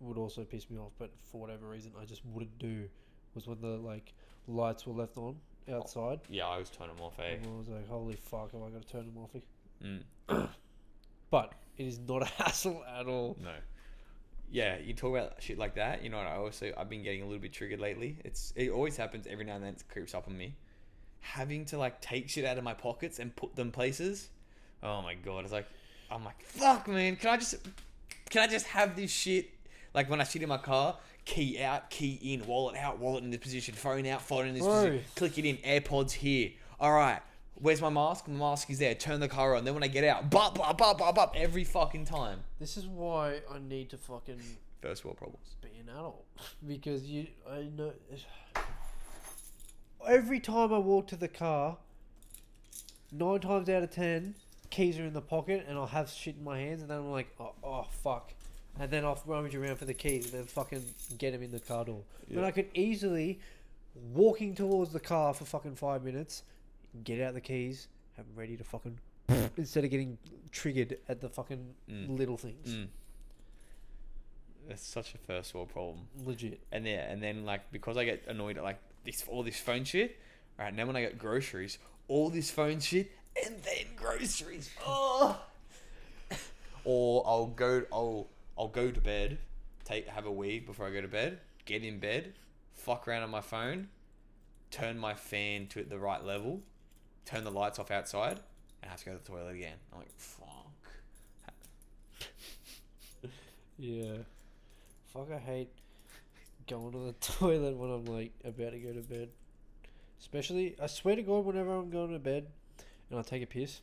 would also piss me off, but for whatever reason I just wouldn't do, was when the like lights were left on outside. Yeah, I always turn them off, eh? And I was like, holy fuck, have I got to turn them off? Mm. But it is not a hassle at all. No. Yeah, you talk about shit like that. You know what? I've been getting a little bit triggered lately. It always happens every now and then. It creeps up on me. Having to like take shit out of my pockets and put them places. Oh my god! It's like, I'm like, fuck, man. Can I just have this shit? Like when I sit in my car, key out, key in, wallet out, wallet in this position, phone out, phone in this position, click it in, AirPods here. All right. Where's my mask? My mask is there. Turn the car on. Then when I get out, bop, every fucking time. This is why I need to fucking First world problems. be an adult. Because I know... Every time I walk to the car, 9 times out of 10, keys are in the pocket and I'll have shit in my hands and then I'm like, oh fuck. And then I'll rummage around for the keys and then fucking get them in the car door. Yeah. But I could easily, walking towards the car for fucking 5 minutes... Get out the keys, have them ready to fucking... instead of getting triggered at the fucking little things. It's such a first world problem. Legit. And then like, because I get annoyed at like all this phone shit, alright, now when I get groceries, all this phone shit, and then groceries. Oh! Or I'll go to bed, have a wee before I go to bed, get in bed, fuck around on my phone, turn my fan to the right level, turn the lights off outside, and have to go to the toilet again. I'm like, fuck. Yeah. Fuck, I hate going to the toilet when I'm like about to go to bed. Especially, I swear to God, whenever I'm going to bed and I take a piss,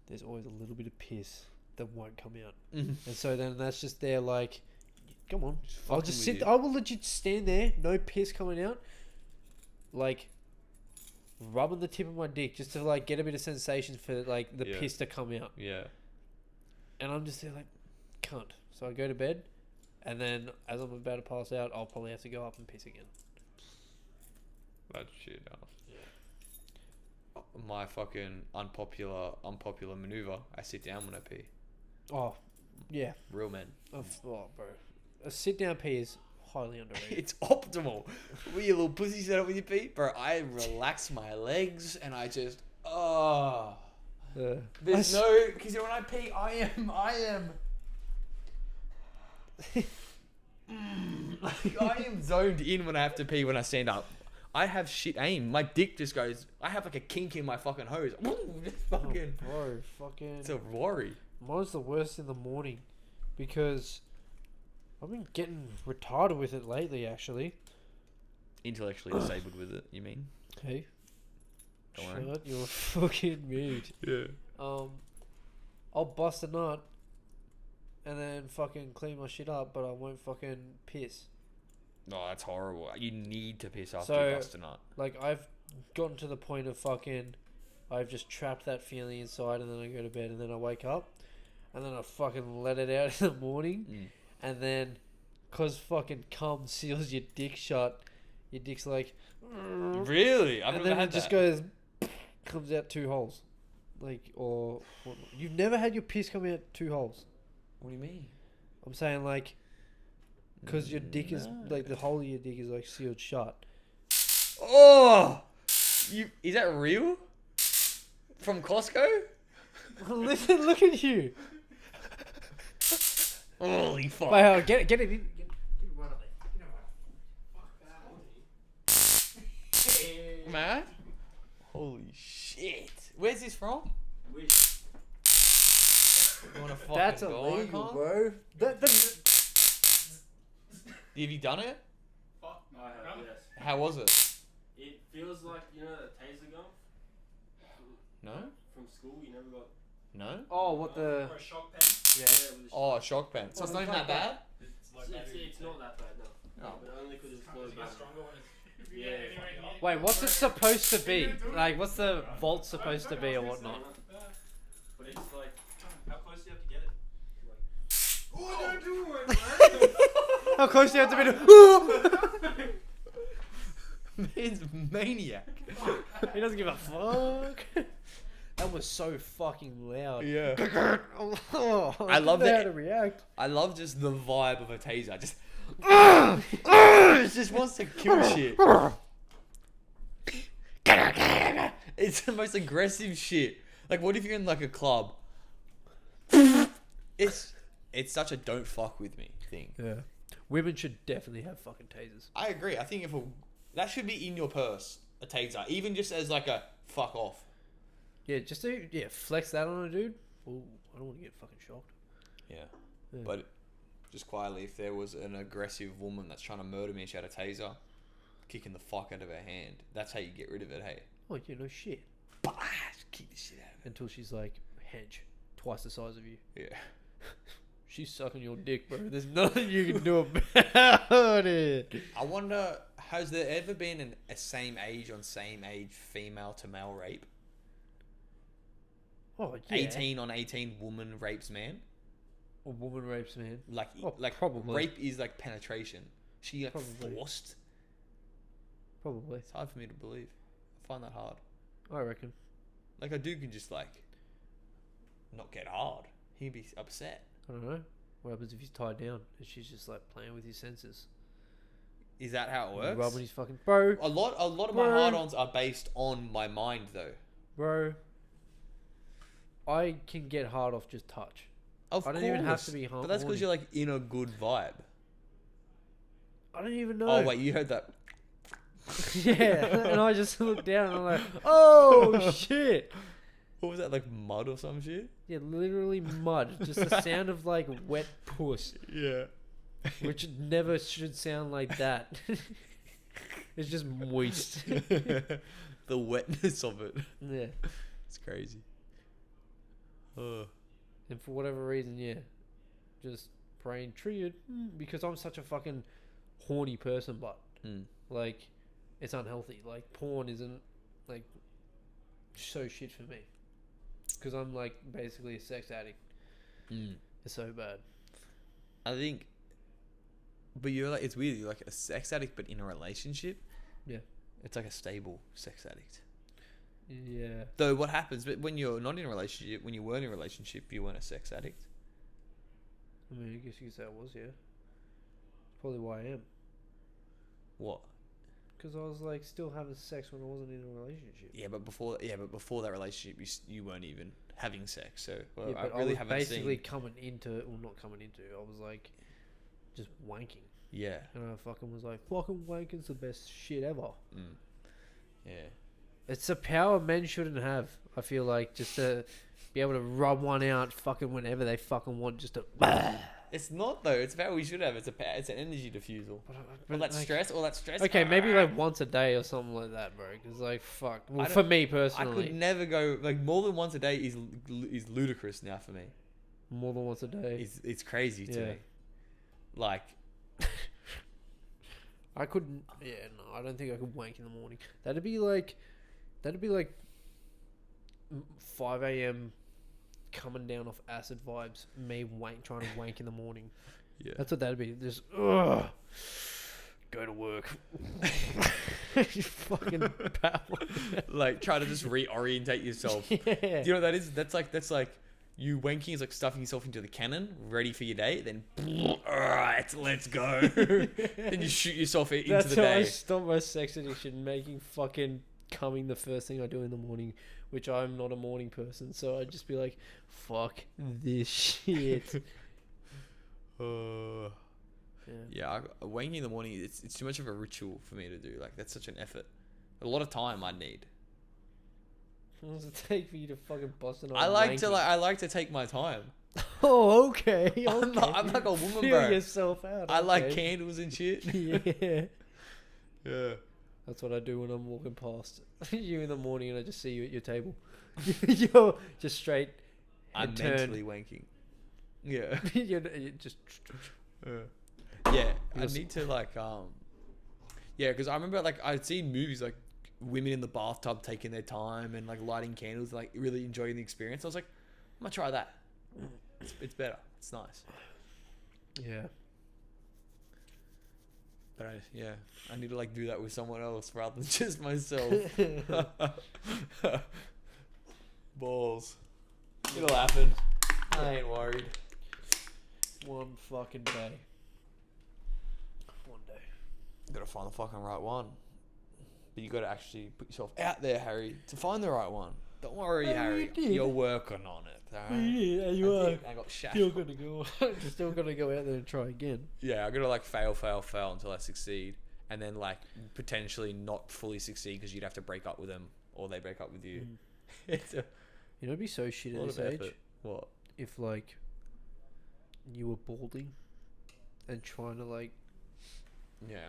there's always a little bit of piss that won't come out. And so then that's just there like, come on. I'll just sit, I will legit stand there, no piss coming out, like rubbing the tip of my dick just to like get a bit of sensation for like the piss to come out. Yeah. And I'm just there like, cunt. So I go to bed, and then as I'm about to pass out, I'll probably have to go up and piss again. That's shit. My fucking unpopular maneuver. I sit down when I pee. Oh, yeah. Real men. Oh, bro. A sit down pee is highly underrated. It's optimal. Will you little pussy set up with your pee? Bro, I relax my legs and I just, there's no, because when I pee, I am I am zoned in when I have to pee when I stand up. I have shit aim. My dick just goes, I have like a kink in my fucking hose. Just fucking. Oh, bro, fucking. It's a worry. Mine's the worst in the morning because I've been getting retarded with it lately, actually. Intellectually disabled with it, you mean? Hey. Don't worry. Shut your fucking mute. Yeah. I'll bust a nut and then fucking clean my shit up, but I won't fucking piss. Oh, that's horrible. You need to piss after you bust a nut. Like, I've gotten to the point of fucking... I've just trapped that feeling inside, and then I go to bed, and then I wake up, and then I fucking let it out in the morning, and then, cause fucking cum seals your dick shut, your dick's like... Really? I've and never then had it just that. goes... comes out 2 holes. Like, or... You've never had your piss come out 2 holes? What do you mean? I'm saying, like... Because your dick is... Like, the hole of your dick is, like, sealed shut. Oh! Is that real? From Costco? Listen, look at you. Holy fuck. Wait, hold on, get it in. Get it right up there. Get it right up. Man. Holy shit. Where's this from? Wish. You want a fucking That's go, illegal, Con? bro. Have you done it? Fuck. I have, yes. How was it? It feels like, you know that taser gun No? from school? You never got... No? Oh, what the? Or a shock pen? Yeah. With a Oh, a shock pen. So it's not even that bad? It's not that bad, no. Oh. But only because it's closed down. Yeah. Wait, what's it supposed to be? Like, what's the volt supposed to be or whatnot? But it's like... How close do you have to get it? How close do you have to be to? Man's maniac. He doesn't give a fuck. That was so fucking loud. Yeah. Oh, I love didn't know that- how to react. I love just the vibe of a taser. Just... it just wants to kill shit. It's the most aggressive shit. Like, what if you're in like a club? It's such a don't fuck with me thing. Yeah. Women should definitely have fucking tasers. I agree. I think that should be in your purse, a taser, even just as like a fuck off. Yeah, just to flex that on a dude. Ooh, I don't want to get fucking shocked. Yeah. Yeah. But just quietly, if there was an aggressive woman that's trying to murder me and she had a taser, kicking the fuck out of her hand, that's how you get rid of it, hey? Oh, you know shit. Bah, just kick the shit out of Until she's like, hench, twice the size of you. it. Yeah. She's sucking your dick, bro. There's nothing you can do about it. I wonder, has there ever been a same age on same age female to male rape? Oh, yeah. 18 on 18 woman rapes man? A woman rapes man. Like, Oh, like probably. rape is like penetration. She like Probably. forced? Probably. It's hard for me to believe. I find that hard. I reckon. Like, a dude can just like not get hard. He'd be upset. I don't know. What happens if he's tied down and she's just like playing with his senses? Is that how it works? Rubbing his fucking... Bro. A lot of my Bro. hard-ons are based on my mind, though. Bro. I can get hard off just touch. Of I don't even have to be But that's horny. because you're like in a good vibe. I don't even know. Oh wait, you heard that? Yeah. And I just look down and I'm like, oh shit. What was that, like mud or some shit? Yeah, literally mud. Just the sound of like wet puss. Yeah. Which never should sound like that. It's just moist. The wetness of it. Yeah. It's crazy. Oh. And for whatever reason, yeah. Just brain triggered. Because I'm such a fucking horny person, but like it's unhealthy. Like porn isn't like so shit for me. Because I'm like basically a sex addict. It's so bad. I think, but you're like, it's weird. You're like a sex addict, but in a relationship. Yeah. It's like a stable sex addict. Yeah. Though what happens, but when you're not in a relationship, when you weren't in a relationship, you weren't a sex addict. I mean, I guess you could say I was, yeah. Probably why I am. What? Because I was like still having sex when I wasn't in a relationship. Yeah, but before that relationship, you weren't even having sex. So Yeah, I but I really was haven't basically seen. coming into, well, not coming into. I was like, just wanking, Yeah. and I fucking was like, fucking wanking's the best shit ever. Yeah. It's a power men shouldn't have. I feel like just to be able to rub one out, fucking whenever they fucking want, just to. It's not though. It's about we should have. It's an energy diffusal. All that stress. Okay, maybe like once a day or something like that, bro. Because like, fuck. Well, for me I personally, could never go like more than once a day is ludicrous now for me. more than once a day. It's crazy to Yeah. me. Like I couldn't. Yeah, no, I don't think I could wank in the morning. That'd be like 5 a.m. coming down off acid vibes. Me trying to wank in the morning. yeah. That's what that'd be. Just go to work. Fucking power. Like try to just reorientate yourself. Yeah. Do you know what that is? That's like you wanking is like stuffing yourself into the cannon, ready for your day. Then, alright, let's go. Then you shoot yourself into That's the how I day. stop my sex addiction, making fucking coming the first thing I do in the morning, which I'm not a morning person, so I'd just be like, fuck this shit. Yeah, wanking in the morning, it's too much of a ritual for me to do. Like, that's such an effort. A lot of time I need. What does it take for you to fucking bust it on? I like to take my time. Oh, okay. I'm like a woman, Feel bro. yourself out. I like okay. candles and shit. Yeah. Yeah. That's what I do when I'm walking past you in the morning and I just see you at your table. You're just straight. I'm turned. mentally wanking. Yeah. you're just. Yeah. I need to like yeah, because I remember like I'd seen movies like women in the bathtub taking their time and like lighting candles, like really enjoying the experience. I was like, I'm gonna try that. It's better. It's nice. Yeah. But I need to like do that with someone else rather than just myself. Balls. It'll happen. I ain't worried. One fucking day. One day. You gotta find the fucking right one. But you gotta actually put yourself out there, Harry, to find the right one. Don't worry, Harry. You're working on it. Alright? Yeah, you are. I got Still shackled. gonna go. Still gonna go out there and try again. Yeah, I gotta like fail until I succeed, and then like potentially not fully succeed because you'd have to break up with them or they break up with you. It's a You know, it'd be so shit at lot this of age effort. What? if like you were balding and trying to like Yeah.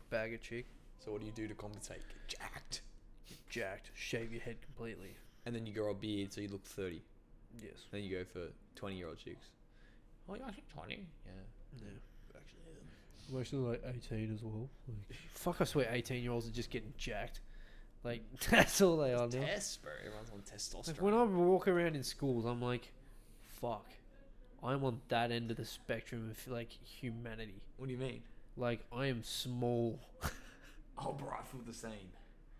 bag a chick, So what do you do to compensate? Get jacked, get jacked, shave your head completely. and then you grow a beard so you look 30. Yes. Then you go for 20-year-old chicks. Oh, you're actually 20. Yeah. Yeah. Actually, I'm actually like 18 as well. Like, fuck, I swear 18-year-olds are just getting jacked. Like, that's all they are now. Tests, bro. Everyone's on testosterone. Like, when I walk around in schools, I'm like, fuck, I'm on that end of the spectrum of like humanity. What do you mean? Like, I am small. Oh, bro, I feel the same.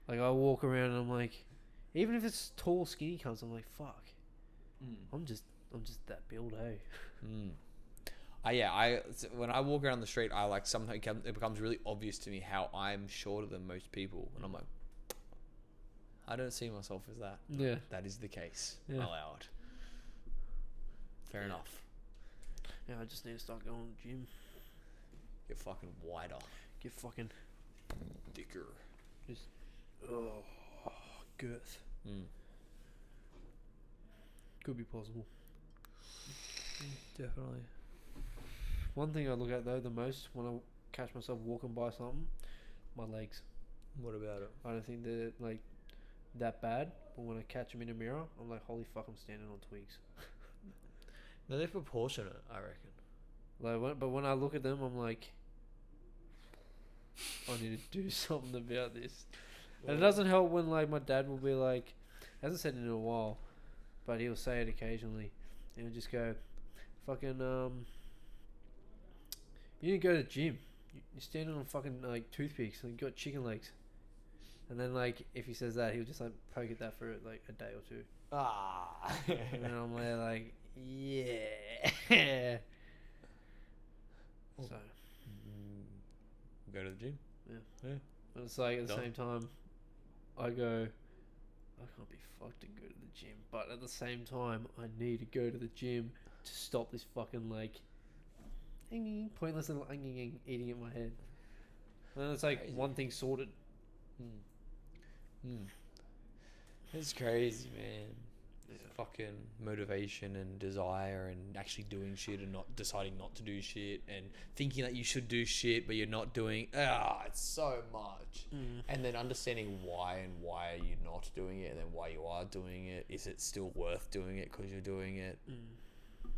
Like, I walk around and I'm like, even if it's tall, skinny cunts, I'm like, fuck, I'm just that build, hey. When I walk around the street, I like sometimes it becomes really obvious to me how I'm shorter than most people, and I'm like, I don't see myself as that. Yeah. That is the case. Yeah. Allow it. Fair enough. Yeah, I just need to start going to the gym. Get fucking wider, Get fucking thicker. just girth. Could be possible. Definitely. One thing I look at though the most when I catch myself walking by something, my legs. What about it? I don't think they're like that bad, but when I catch them in a mirror, I'm like, holy fuck, I'm standing on twigs. No, they're proportionate, I reckon. But when I look at them, I'm like, I need to do something about this. And it doesn't help when like my dad will be like, hasn't said it in a while, but he'll say it occasionally. And he'll just go, fucking you need to go to the gym. You're standing on fucking like toothpicks and you got chicken legs. And then like if he says that, he'll just like poke at that for like a day or two. Ah. And then I'm like, yeah. So Go to the gym. but it's like at the Done. same time, I go, I can't be fucked to go to the gym. But at the same time, I need to go to the gym to stop this fucking like pointless little eating in my head. And then it's like Crazy. one thing sorted. It's crazy, man. Fucking motivation and desire and actually doing shit and not deciding not to do shit and thinking that you should do shit but you're not doing. It's so much. And then understanding why are you not doing it, and then why you are doing it. Is it still worth doing it because you're doing it?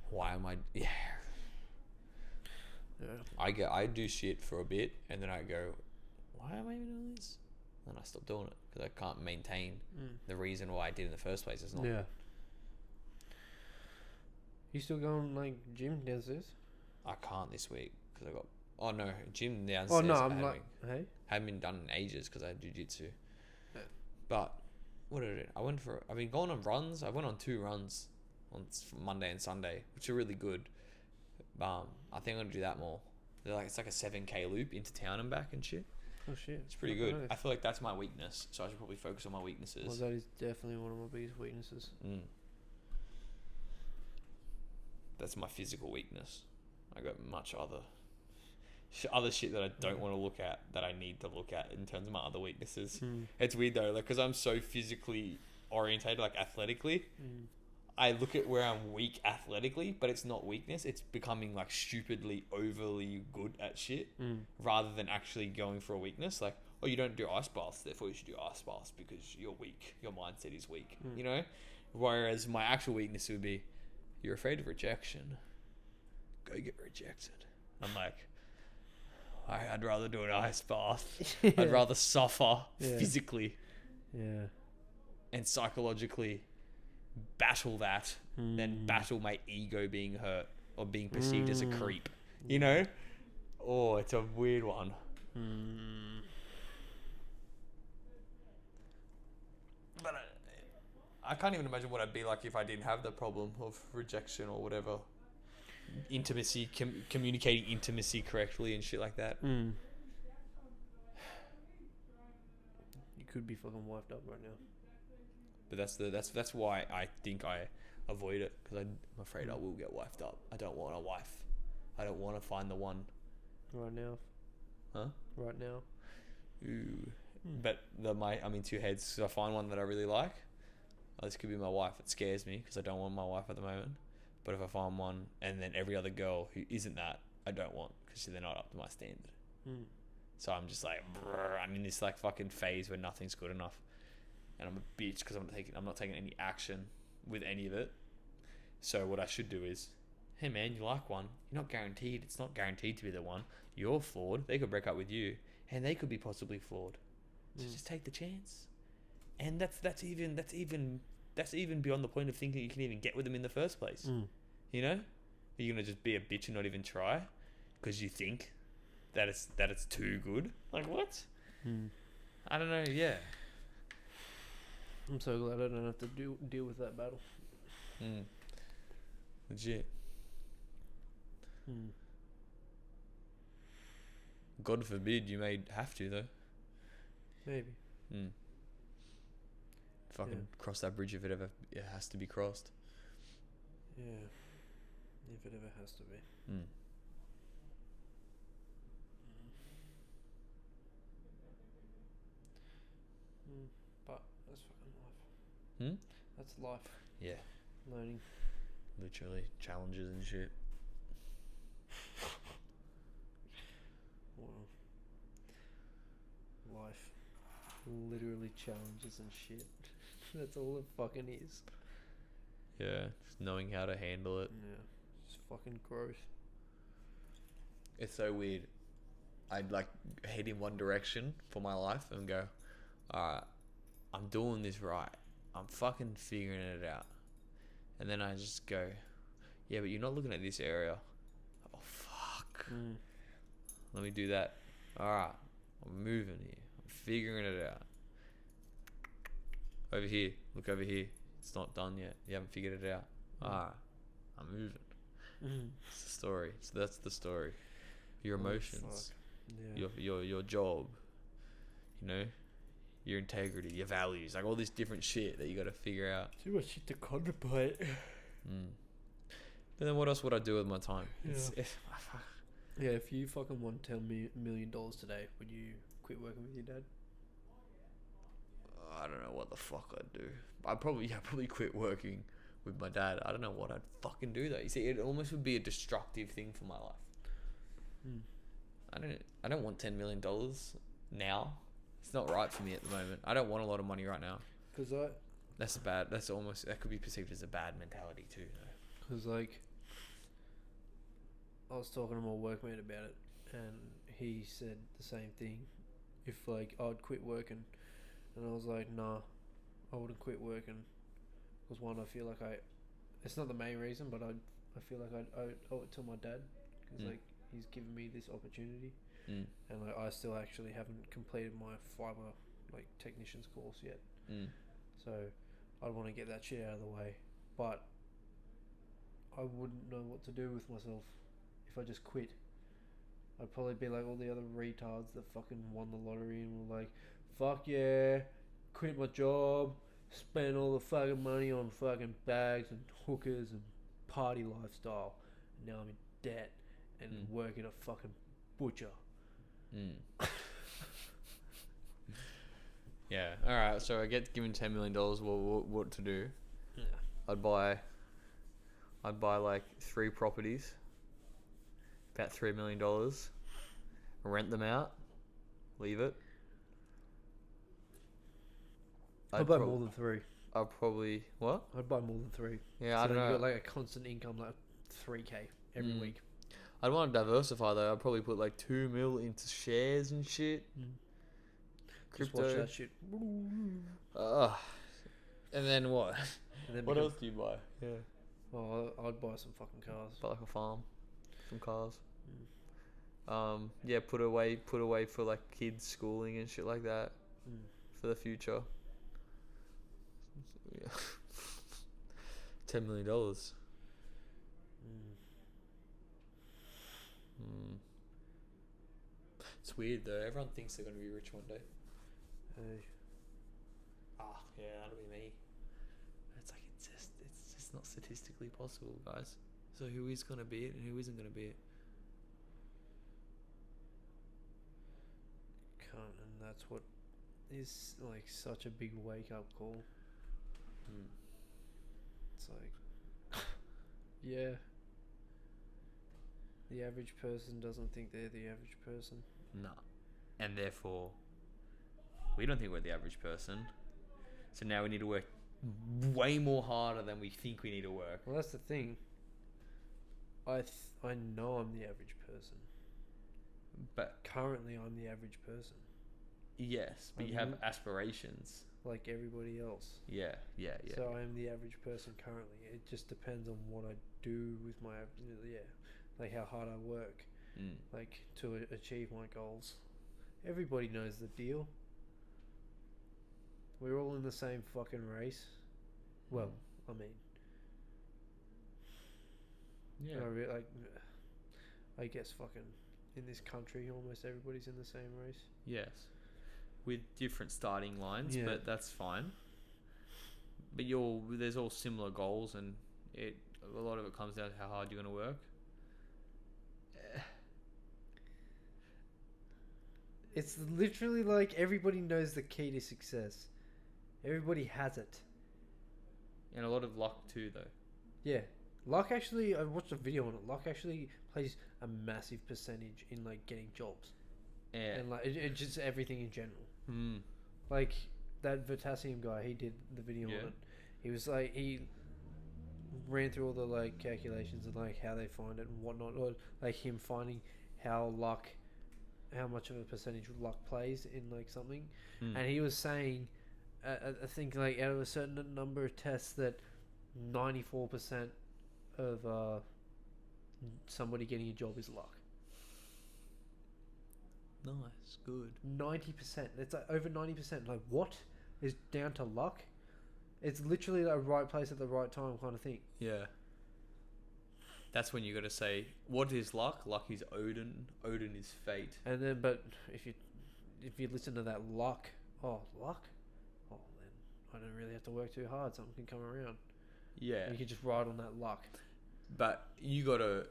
Why am I? Yeah. I do shit for a bit and then I go, why am I even doing this? And I stop doing it because I can't maintain the reason why I did in the first place. It's not. Yeah. You still going like gym downstairs? I can't this week because I got. Oh no, gym downstairs. Oh no, I'm like, hey. Haven't been done in ages because I had jiu-jitsu. Yeah. But what did I do? I've been going on runs. I went on 2 runs on Monday and Sunday, which are really good. I think I'm gonna do that more. It's like a 7K loop into town and back and shit. Oh shit, It's pretty good. I feel like that's my weakness, so I should probably focus on my weaknesses. Well, that is definitely one of my biggest weaknesses. That's my physical weakness. I got much other shit that I don't want to look at that I need to look at in terms of my other weaknesses. It's weird though, like, because I'm so physically orientated, like athletically. I look at where I'm weak athletically, but it's not weakness. It's becoming like stupidly overly good at shit rather than actually going for a weakness. Like, oh, you don't do ice baths, therefore you should do ice baths because you're weak. Your mindset is weak, you know? Whereas my actual weakness would be, you're afraid of rejection. Go get rejected. I'm like, I'd rather do an ice bath. I'd rather suffer physically and psychologically battle that than battle my ego being hurt or being perceived as a creep. You know? Oh, it's a weird one. But I can't even imagine what I'd be like if I didn't have the problem of rejection or whatever. Intimacy, communicating intimacy correctly and shit like that. You could be fucking wiped up right now. But that's why I think I avoid it, because I'm afraid I will get wifed up. I don't want a wife. I don't want to find the one. Right now. Huh? Right now. Ooh. But I'm in two heads. So I find one that I really like. Oh, this could be my wife. It scares me because I don't want my wife at the moment. But if I find one and then every other girl who isn't that, I don't want, because they're not up to my standard. So I'm just like, I'm in this like fucking phase where nothing's good enough. And I'm a bitch because I'm not taking any action with any of it. So what I should do is, hey man, you like one. You're not guaranteed. It's not guaranteed to be the one. You're flawed. They could break up with you, and they could be possibly flawed. So just take the chance. And that's even beyond the point of thinking you can even get with them in the first place. You know, are you gonna just be a bitch and not even try because you think that it's too good? Like what? I don't know. Yeah. I'm so glad I don't have to deal with that battle. Legit. God forbid you may have to though. Maybe. Fucking cross that bridge if it has to be crossed. Yeah. If it ever has to be. But that's fucking life. That's life. Yeah. Learning. Literally challenges and shit. Wow. Life. Literally challenges and shit. That's all it fucking is. Yeah, just knowing how to handle it. Yeah. It's fucking growth. It's so weird. I'd like head in one direction for my life and go, alright, I'm doing this right. I'm fucking figuring it out. And then I just go, yeah, but you're not looking at this area. Oh, fuck. Let me do that. Alright, I'm moving here. I'm figuring it out. Over here. Look over here. It's not done yet. You haven't figured it out. Alright, I'm moving. It's the story. So that's the story. Your emotions. Yeah. Your job. You know? Your integrity, your values, like all this different shit that you got to figure out. Too much shit to contemplate. But then what else would I do with my time? Yeah. If you fucking won $10 million today, would you quit working with your dad? I don't know what the fuck I'd do. I'd probably quit working with my dad. I don't know what I'd fucking do though. You see, it almost would be a destructive thing for my life. I don't want $10 million now. It's not right for me at the moment. I don't want a lot of money right now. That could be perceived as a bad mentality too. Because like, I was talking to my workmate about it, and he said the same thing. If like I'd quit working, and I was like, nah, I wouldn't quit working. Because one, I feel like it's not the main reason, but I feel like I owe it to my dad, because like he's given me this opportunity. And like I still actually haven't completed my fiber like technician's course yet. So I'd want to get that shit out of the way, but I wouldn't know what to do with myself if I just quit. I'd probably be like all the other retards that fucking won the lottery and were like, fuck yeah, quit my job, spend all the fucking money on fucking bags and hookers and party lifestyle, and now I'm in debt and work in a fucking butcher. Mm. Yeah. All right. So I get given $10 million. What to do? Yeah. I'd buy like 3 properties, about $3 million, rent them out, leave it. I'd buy more than 3. I'll probably what? I'd buy more than 3. Yeah, so I don't know. You got like a constant income, like 3K every week. I'd want to diversify though. I'd probably put like 2 mil into shares and shit. Just Crypto. watch that shit. And then what? And then What else do you buy? Yeah. Well, I'd buy some fucking cars. Buy like a farm, some cars. Yeah, put away for like kids' schooling and shit like that for the future. Yeah. $10 million. It's weird though. Everyone thinks they're gonna be rich one day. Yeah, that'll be me. It's like it's just not statistically possible, guys. So who is gonna be it and who isn't gonna be it? And that's what is like such a big wake up call. It's like, yeah, the average person doesn't think they're the average person. No. And therefore, we don't think we're the average person. So now we need to work way more harder than we think we need to work. Well, that's the thing. I know I'm the average person. But Currently, I'm the average person, yes, but you have aspirations. like everybody else. Yeah. So I am the average person currently. It just depends on what I do with my, like how hard I work, like to achieve my goals. Everybody knows the deal. We're all in the same fucking race. Well, I mean, Yeah. I guess fucking in this country, almost everybody's in the same race. Yes. With different starting lines, Yeah. but that's fine. But there's all similar goals, and a lot of it comes down to how hard you're going to work. It's literally like everybody knows the key to success. Everybody has it. And a lot of luck too, though. Yeah. Luck actually, I watched a video on it. Luck actually plays a massive percentage in like getting jobs. Yeah. And like it just everything in general. Mm. Like that Potassium guy, he did the video on it. He was like, he ran through all the like calculations and like how they find it and whatnot, or like him finding how much of a percentage luck plays in like something. And he was saying, I think like out of a certain number of tests that 94% of somebody getting a job is luck. Nice, good. 90%. It's like over 90%. Like what is down to luck? It's literally the right place at the right time kind of thing. Yeah. That's when you got to say, what is luck? Luck is Odin. Odin is fate. And then, but if you listen to that luck, then I don't really have to work too hard. Something can come around. Yeah. You can just ride on that luck. But you got to...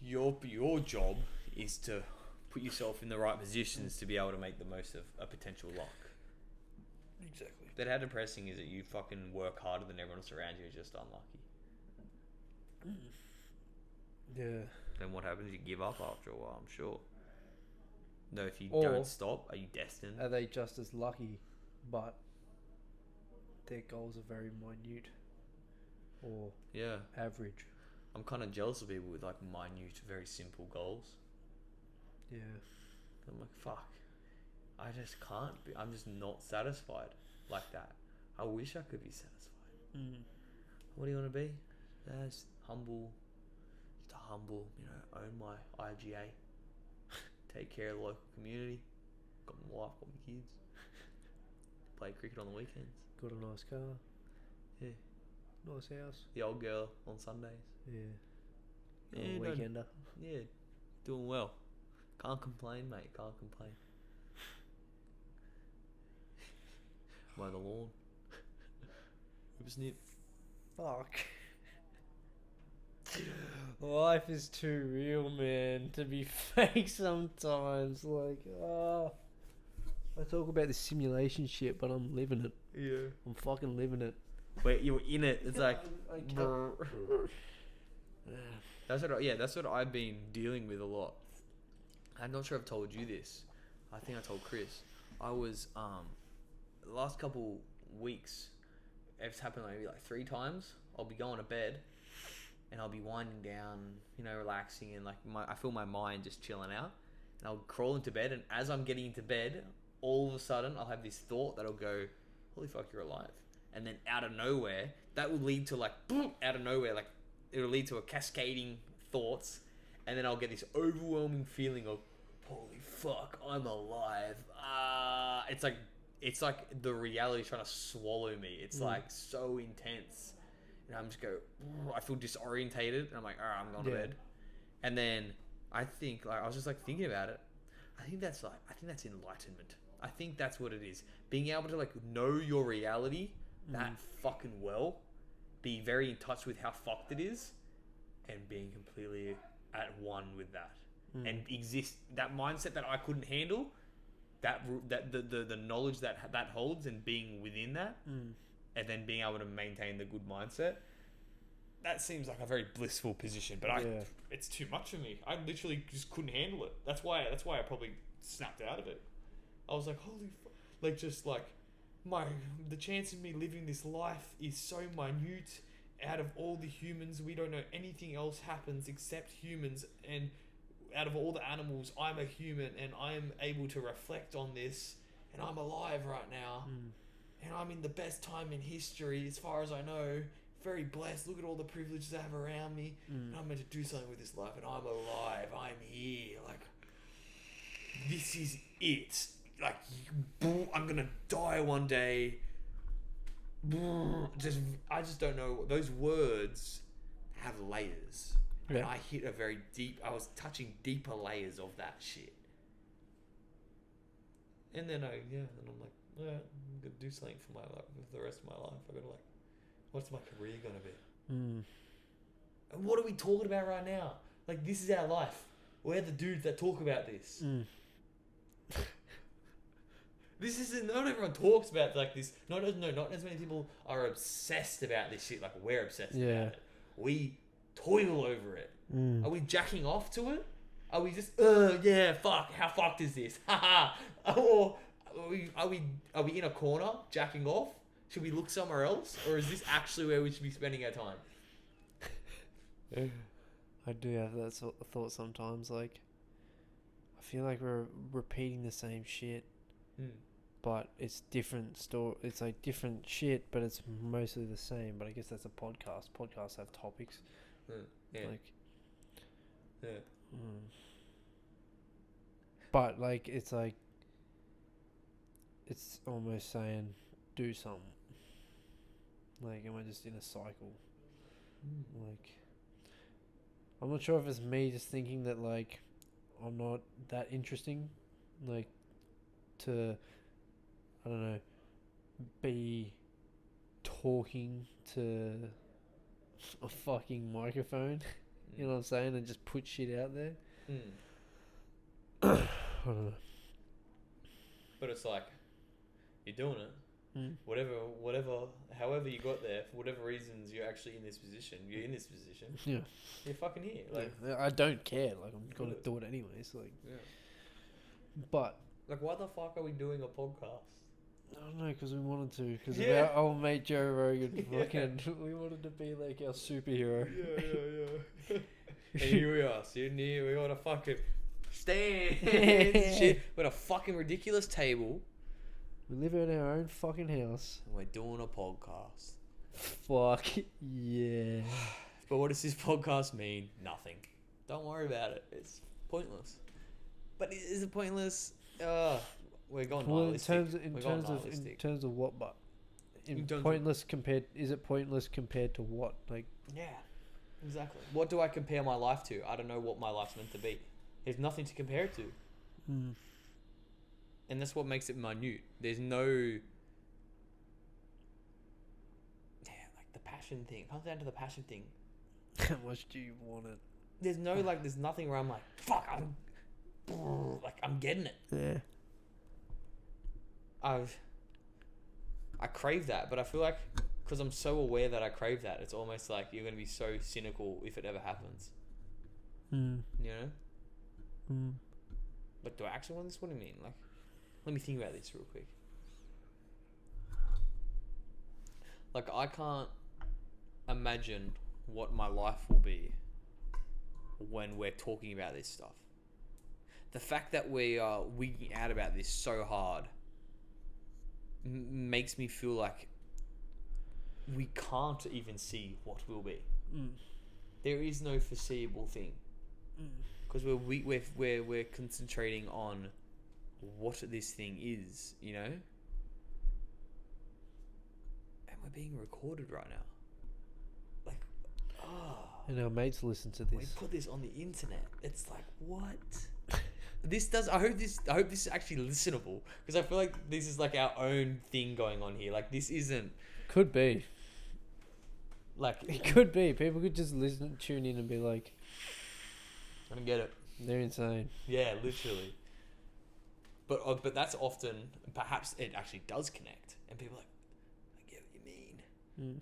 Your job is to put yourself in the right positions to be able to make the most of a potential luck. Exactly. But how depressing is it you fucking work harder than everyone else around you is just unlucky? Yeah. Then what happens? You give up after a while, I'm sure. No, if you Or- don't stop, are you destined? Are they just as lucky, but their goals are very minute or Yeah. average? I'm kind of jealous of people with like minute, very simple goals. Yeah. I'm like, fuck. I just can't be. I'm just not satisfied like that. I wish I could be satisfied. What do you want to be? Just humble. Just a humble, own my IGA. Take care of the local community. Got my wife, got my kids. Play cricket on the weekends. Got a nice car. Yeah. Nice house. The old girl on Sundays. Yeah. Yeah, A don't- weekender. Yeah, doing well. Can't complain, mate. Can't complain. Mow the lawn. Whip a snip. Fuck. Life is too real, man, to be fake sometimes. Like, I talk about this simulation shit, but I'm living it. Yeah. I'm fucking living it. Wait, you're in it. It's like, I can't. that's what I've been dealing with a lot. I'm not sure I've told you this. I think I told Chris. I was the last couple weeks, it's happened like maybe like 3 times. I'll be going to bed, and I'll be winding down, relaxing, and like I feel my mind just chilling out. And I'll crawl into bed, and as I'm getting into bed, all of a sudden I'll have this thought that'll go, "Holy fuck, you're alive!" And then out of nowhere, that will lead to like boom, out of nowhere, like it'll lead to a cascading thoughts, and then I'll get this overwhelming feeling of, "Holy fuck, I'm alive!" It's like the reality trying to swallow me. It's like so intense, and I'm just I feel disorientated, and I'm like, "Alright, I'm going to bed." And then I think, like, I was just like thinking about it. I think that's enlightenment. I think that's what it is. Being able to like know your reality that fucking well, be very in touch with how fucked it is, and being completely at one with that, and exist that mindset that I couldn't handle, that the knowledge that holds, and being within that, and then being able to maintain the good mindset. That seems like a very blissful position, but it's too much for me. I literally just couldn't handle it. That's why I probably snapped out of it. I was like, holy fuck. Like, just like, the chance of me living this life is so minute. Out of all the humans, we don't know anything else happens except humans. And out of all the animals, I'm a human, and I'm able to reflect on this. And I'm alive right now. And I'm in the best time in history, as far as I know. Very blessed. Look at all the privileges I have around me. And I'm meant to do something with this life, and I'm alive. I'm here. Like, this is it. Like, I'm gonna die one day. I just don't know. Those words have layers. And I hit a very deep. I was touching deeper layers of that shit. And then I'm like, I'm gonna do something for my life, for the rest of my life. I gotta like, what's my career gonna be? And what are we talking about right now? Like, this is our life. We're the dudes that talk about this. This isn't. Not everyone talks about like this. Not as many people are obsessed about this shit. Like, we're obsessed about it. We toil over it. Are we jacking off to it? Are we just fuck? How fucked is this? Haha. Or are we in a corner jacking off? Should we look somewhere else, or is this actually where we should be spending our time? I do have that sort of thought sometimes. Like, I feel like we're repeating the same shit, but it's different It's like different shit, but it's mostly the same. But I guess that's a podcast. Podcasts have topics. But like, it's almost saying, do something. Like, am I just in a cycle? Like, I'm not sure if it's me just thinking that, like, I'm not that interesting, like, to, I don't know, be talking to a fucking microphone, you know what I'm saying, and just put shit out there. I don't know. But it's like, you're doing it. Whatever, however you got there, for whatever reasons, you're actually in this position. You're in this position. Yeah. You're fucking here. Like, I don't care. Like, I'm gonna do it anyways. Like, but like, why the fuck are we doing a podcast? I don't know, because we wanted to. Because of our old mate Joe Rogan. Fucking, we wanted to be like our superhero. Yeah. And here we are, sitting here. We got a fucking stand. Shit. We got a fucking ridiculous table. We live in our own fucking house. And we're doing a podcast. Fuck yeah. But what does this podcast mean? Nothing. Don't worry about it. It's pointless. But is it pointless? We're going nihilistic. In terms of what, but pointless compared. Is it pointless compared to what? Like, yeah, exactly. What do I compare my life to? I don't know what my life's meant to be. There's nothing to compare it to. And that's what makes it minute. There's no... Yeah, like the passion thing. It comes down to the passion thing. How much do you want it? There's nothing where I'm like, fuck, I'm getting it. Yeah. I crave that, but I feel like because I'm so aware that I crave that, it's almost like you're gonna be so cynical if it ever happens. You know? But do I actually want this? What do you mean? Like, let me think about this real quick. Like, I can't imagine what my life will be when we're talking about this stuff. The fact that we are wigging out about this so hard makes me feel like we can't even see what will be. There is no foreseeable thing because we're concentrating on what this thing is, you know. And we're being recorded right now. Like, and our mates listen to we this. put this on the internet. It's like, what? I hope this is actually listenable because I feel like this is like our own thing going on here. Like, this isn't Could be. like It could be. People could just listen, tune in, and be like, I don't get it. they're insane. Yeah, literally. But that's often perhaps it actually does connect, and people are like, I get what you mean.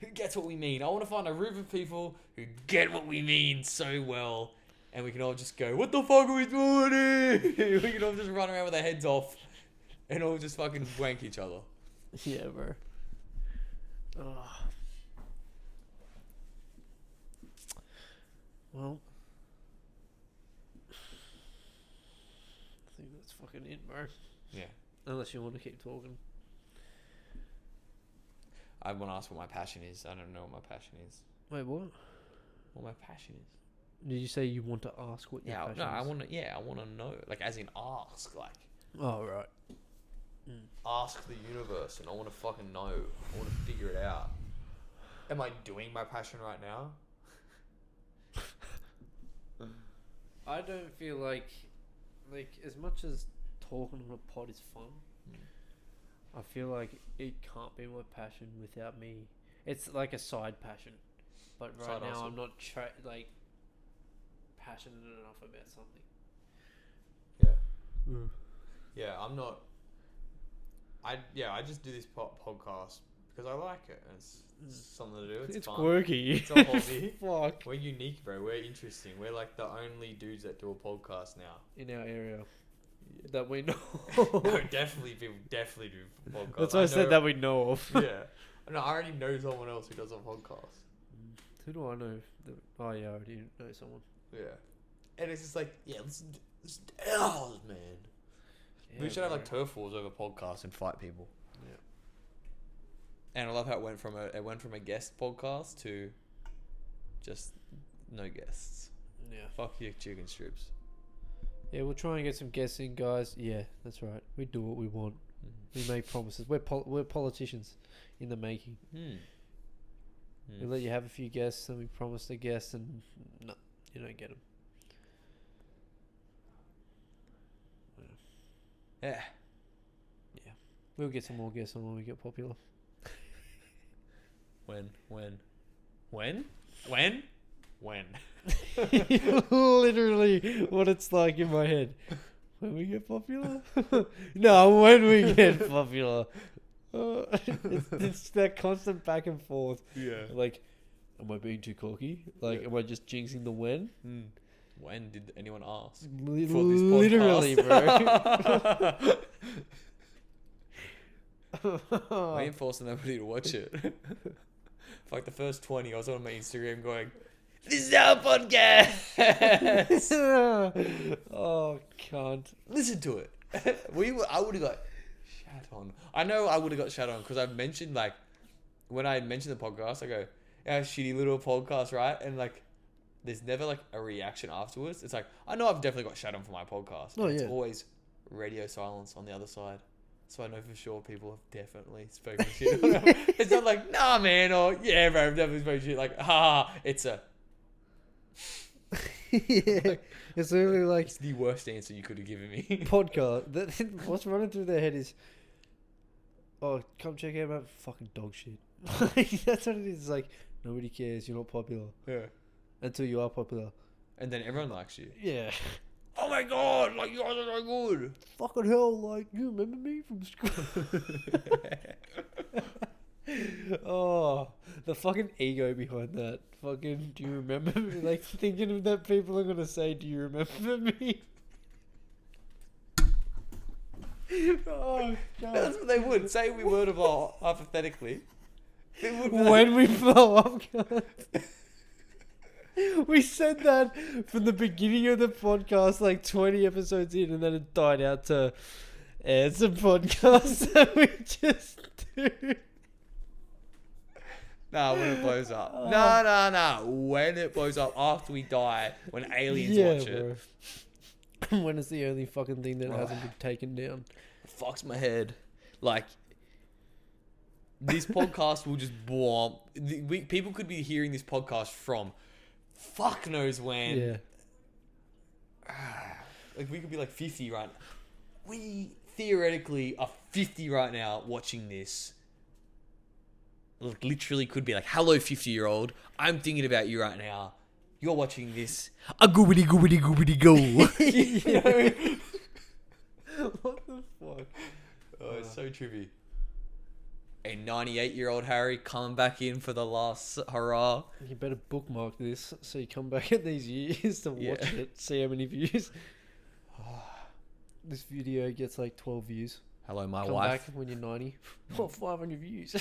Who gets what we mean? I want to find a group of people who get what we mean so well, and we can all just go, what the fuck are we doing here? We can all just run around with our heads off, and all just fucking wank each other. Yeah, bro. Well, I think that's fucking it, bro. Yeah. Unless you want to keep talking. I want to ask what my passion is. I don't know what my passion is. Wait, what? What my passion is? Did you say you want to ask what your Yeah, passion no, I is? want to. Yeah, I want to know. Like, as in ask. Like, Oh, right. ask the universe, and I want to fucking know. I want to figure it out. Am I doing my passion right now? I don't feel like as much as talking on a pod is fun, I feel like it can't be my passion without me. It's like a side passion, but right Side now hustle. I'm not passionate enough about something. Yeah. Yeah, I'm not. I just do this podcast because I like it. And it's something to do. It's fun. quirky. It's a hobby. Fuck. We're unique, bro. We're interesting. We're like the only dudes that do a podcast now. In our area that we know. No, definitely people definitely do podcasts. That's why I said that we know of. Yeah. No, I already know someone else who does a podcast. Who do I know? Oh yeah, I already know someone. Yeah. And it's just like, yeah, listen to L's, man. Yeah, We should have bro. like turf wars over podcasts and fight people. Yeah. And I love how it went from a guest podcast to just no guests. Yeah. Fuck your chicken strips. Yeah, we'll try and get some guests in, guys. Yeah, that's right. We do what we want. We make promises. We're politicians in the making. We let you have a few guests, and we promise the guests, and no, you don't get them. Yeah. Yeah, we'll get some more guests on when we get popular. When? Literally, what it's like in my head. When we get popular? No, when we get popular. It's that constant back and forth. Yeah. Like, am I being too cocky? Like, am I just jinxing the when? When did anyone ask? Literally, bro. I ain't forcing nobody to watch it. For like the first 20, I was on my Instagram going, "This is our podcast." Oh, cunt. Listen to it. I would have got shat on. I know I would have got shat on because I mentioned, like, when I mentioned the podcast, I go, "Yeah, shitty little podcast, right?" And like, there's never like a reaction afterwards. It's like, I know I've definitely got shat on for my podcast. Oh, It's yeah. always radio silence on the other side. So I know for sure people have definitely spoken shit. It's not like, nah, man, or yeah, bro, I've definitely spoken shit. Like, it's a. Yeah, it's literally like It's the worst answer you could have given me. podcast. What's running through their head is, oh, come check out my fucking dog shit. That's what it is. It's like, nobody cares. You're not popular. Yeah. until you are popular. And then everyone likes you. Yeah. Oh my god, like you guys are so good. Fucking hell, like, you remember me from school? Oh, the fucking ego behind that. Fucking, do you remember me? Like, thinking of that people are gonna say, do you remember me? Oh, God. That's what they would say. We were to blow up, hypothetically. They would be like, When we blow up, God. We said that from the beginning of the podcast, like 20 episodes in, and then it died out to some podcasts that we just do. nah, when it blows up. Nah. When it blows up after we die, when aliens watch it. Bro. When it's the only fucking thing that hasn't been taken down. Fucks my head. Like, this podcast will just blow up. People could be hearing this podcast from fuck knows when. Yeah. Like, we could be like 50 right now. We theoretically are 50 right now watching this. Like, literally could be like, hello 50-year-old, I'm thinking about you right now. You're watching this. A goobity goobity goobity go. You know? What the fuck? Oh, it's so trippy. A 98-year-old Harry coming back in for the last hurrah. You better bookmark this so you come back in these years to watch it, see how many views. This video gets like 12 views. Hello, my Come wife. back when you're 90. What, 500 views?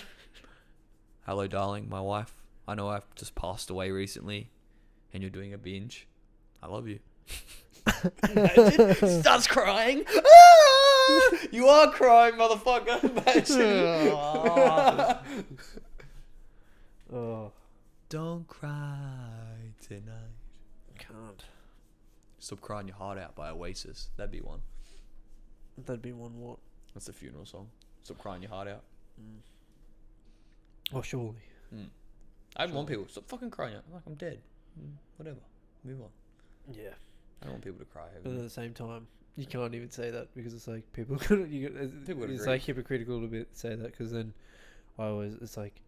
Hello, darling, my wife. I know I've just passed away recently, and you're doing a binge. I love you. Imagine. Starts crying. Ah! You are crying, motherfucker. Imagine. Oh, Don't cry tonight. can't. Stop Crying Your Heart Out by Oasis. That'd be one. That'd be one what? That's the funeral song. Stop Crying Your Heart Out. Oh, surely. I don't want people stop fucking crying out. Like, I'm dead. Whatever. Move on. Yeah. I don't want people to cry over But at me. the same time, you can't even say that because it's like people could. People would It's agree. like hypocritical to say that because then it's like,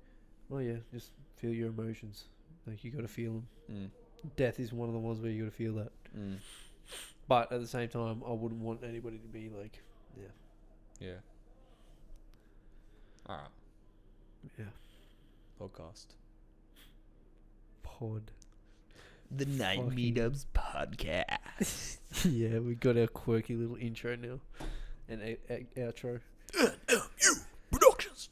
oh yeah, just feel your emotions. Like you got to feel them. Death is one of the ones where you got to feel that. But at the same time, I wouldn't want anybody to be like, Yeah. Alright. yeah, Podcast. pod. The Night Fucking- Meetups Podcast. Yeah, we got our quirky little intro now and outro. NMU Productions.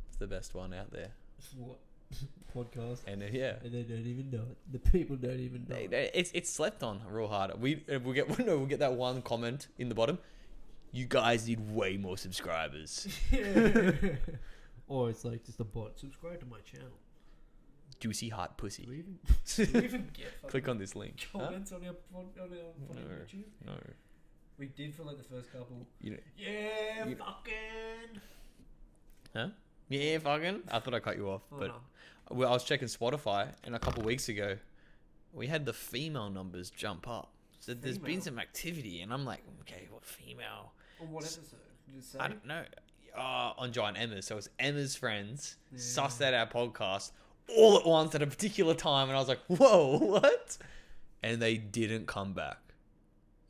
It's the best one out there. What podcast? And yeah. And they don't even know it. The people don't even know it. It's slept on real hard. We'll get that one comment in the bottom. You guys need way more subscribers. Or it's like just a bot. Subscribe to my channel. Juicy hot pussy. Do we even get Click on this link. comments on our fucking No. YouTube? No. We did for like the first couple. You know. Yeah, You- fucking. Huh? Yeah, fucking. I thought I cut you off, Oh, but no. well, I was checking Spotify, and a couple weeks ago, we had the female numbers jump up. So there's been Female? some activity, and I'm like, okay, what female? On what episode? Did it say? I don't know. On Giant Emma's. So it's Emma's friends sussed out our podcast all at once at a particular time, and I was like, whoa, what? And they didn't come back.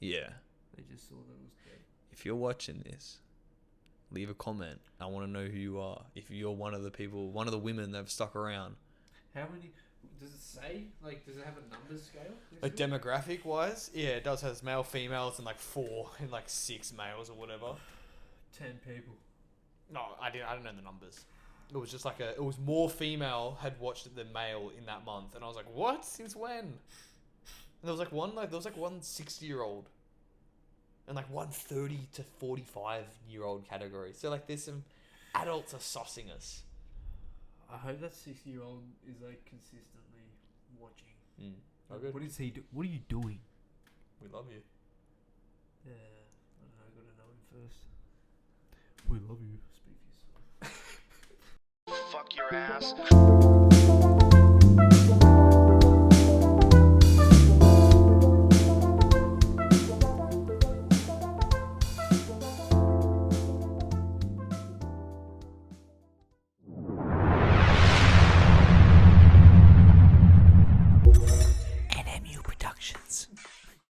Yeah. They just saw that it was dead. If you're watching this, leave a comment. I want to know who you are. If you're one of the people, one of the women that have stuck around. How many? Does it say? Like, does it have a numbers scale? Like demographic wise, yeah, it does have male, females, and like 4 and like 6 males or whatever. 10 people. No, I don't know the numbers. It was just like it was more female had watched it than male in that month, and I was like, what? Since when? And there was like one 60-year-old, and like one 30 to 45-year-old category. So like there's some adults are saucing us. I hope that 60-year-old is like consistently watching. Oh, good. What is he? What are you doing? We love you. Yeah, I don't know. I gotta know him first. We love you. Speak for yourself. Fuck your ass.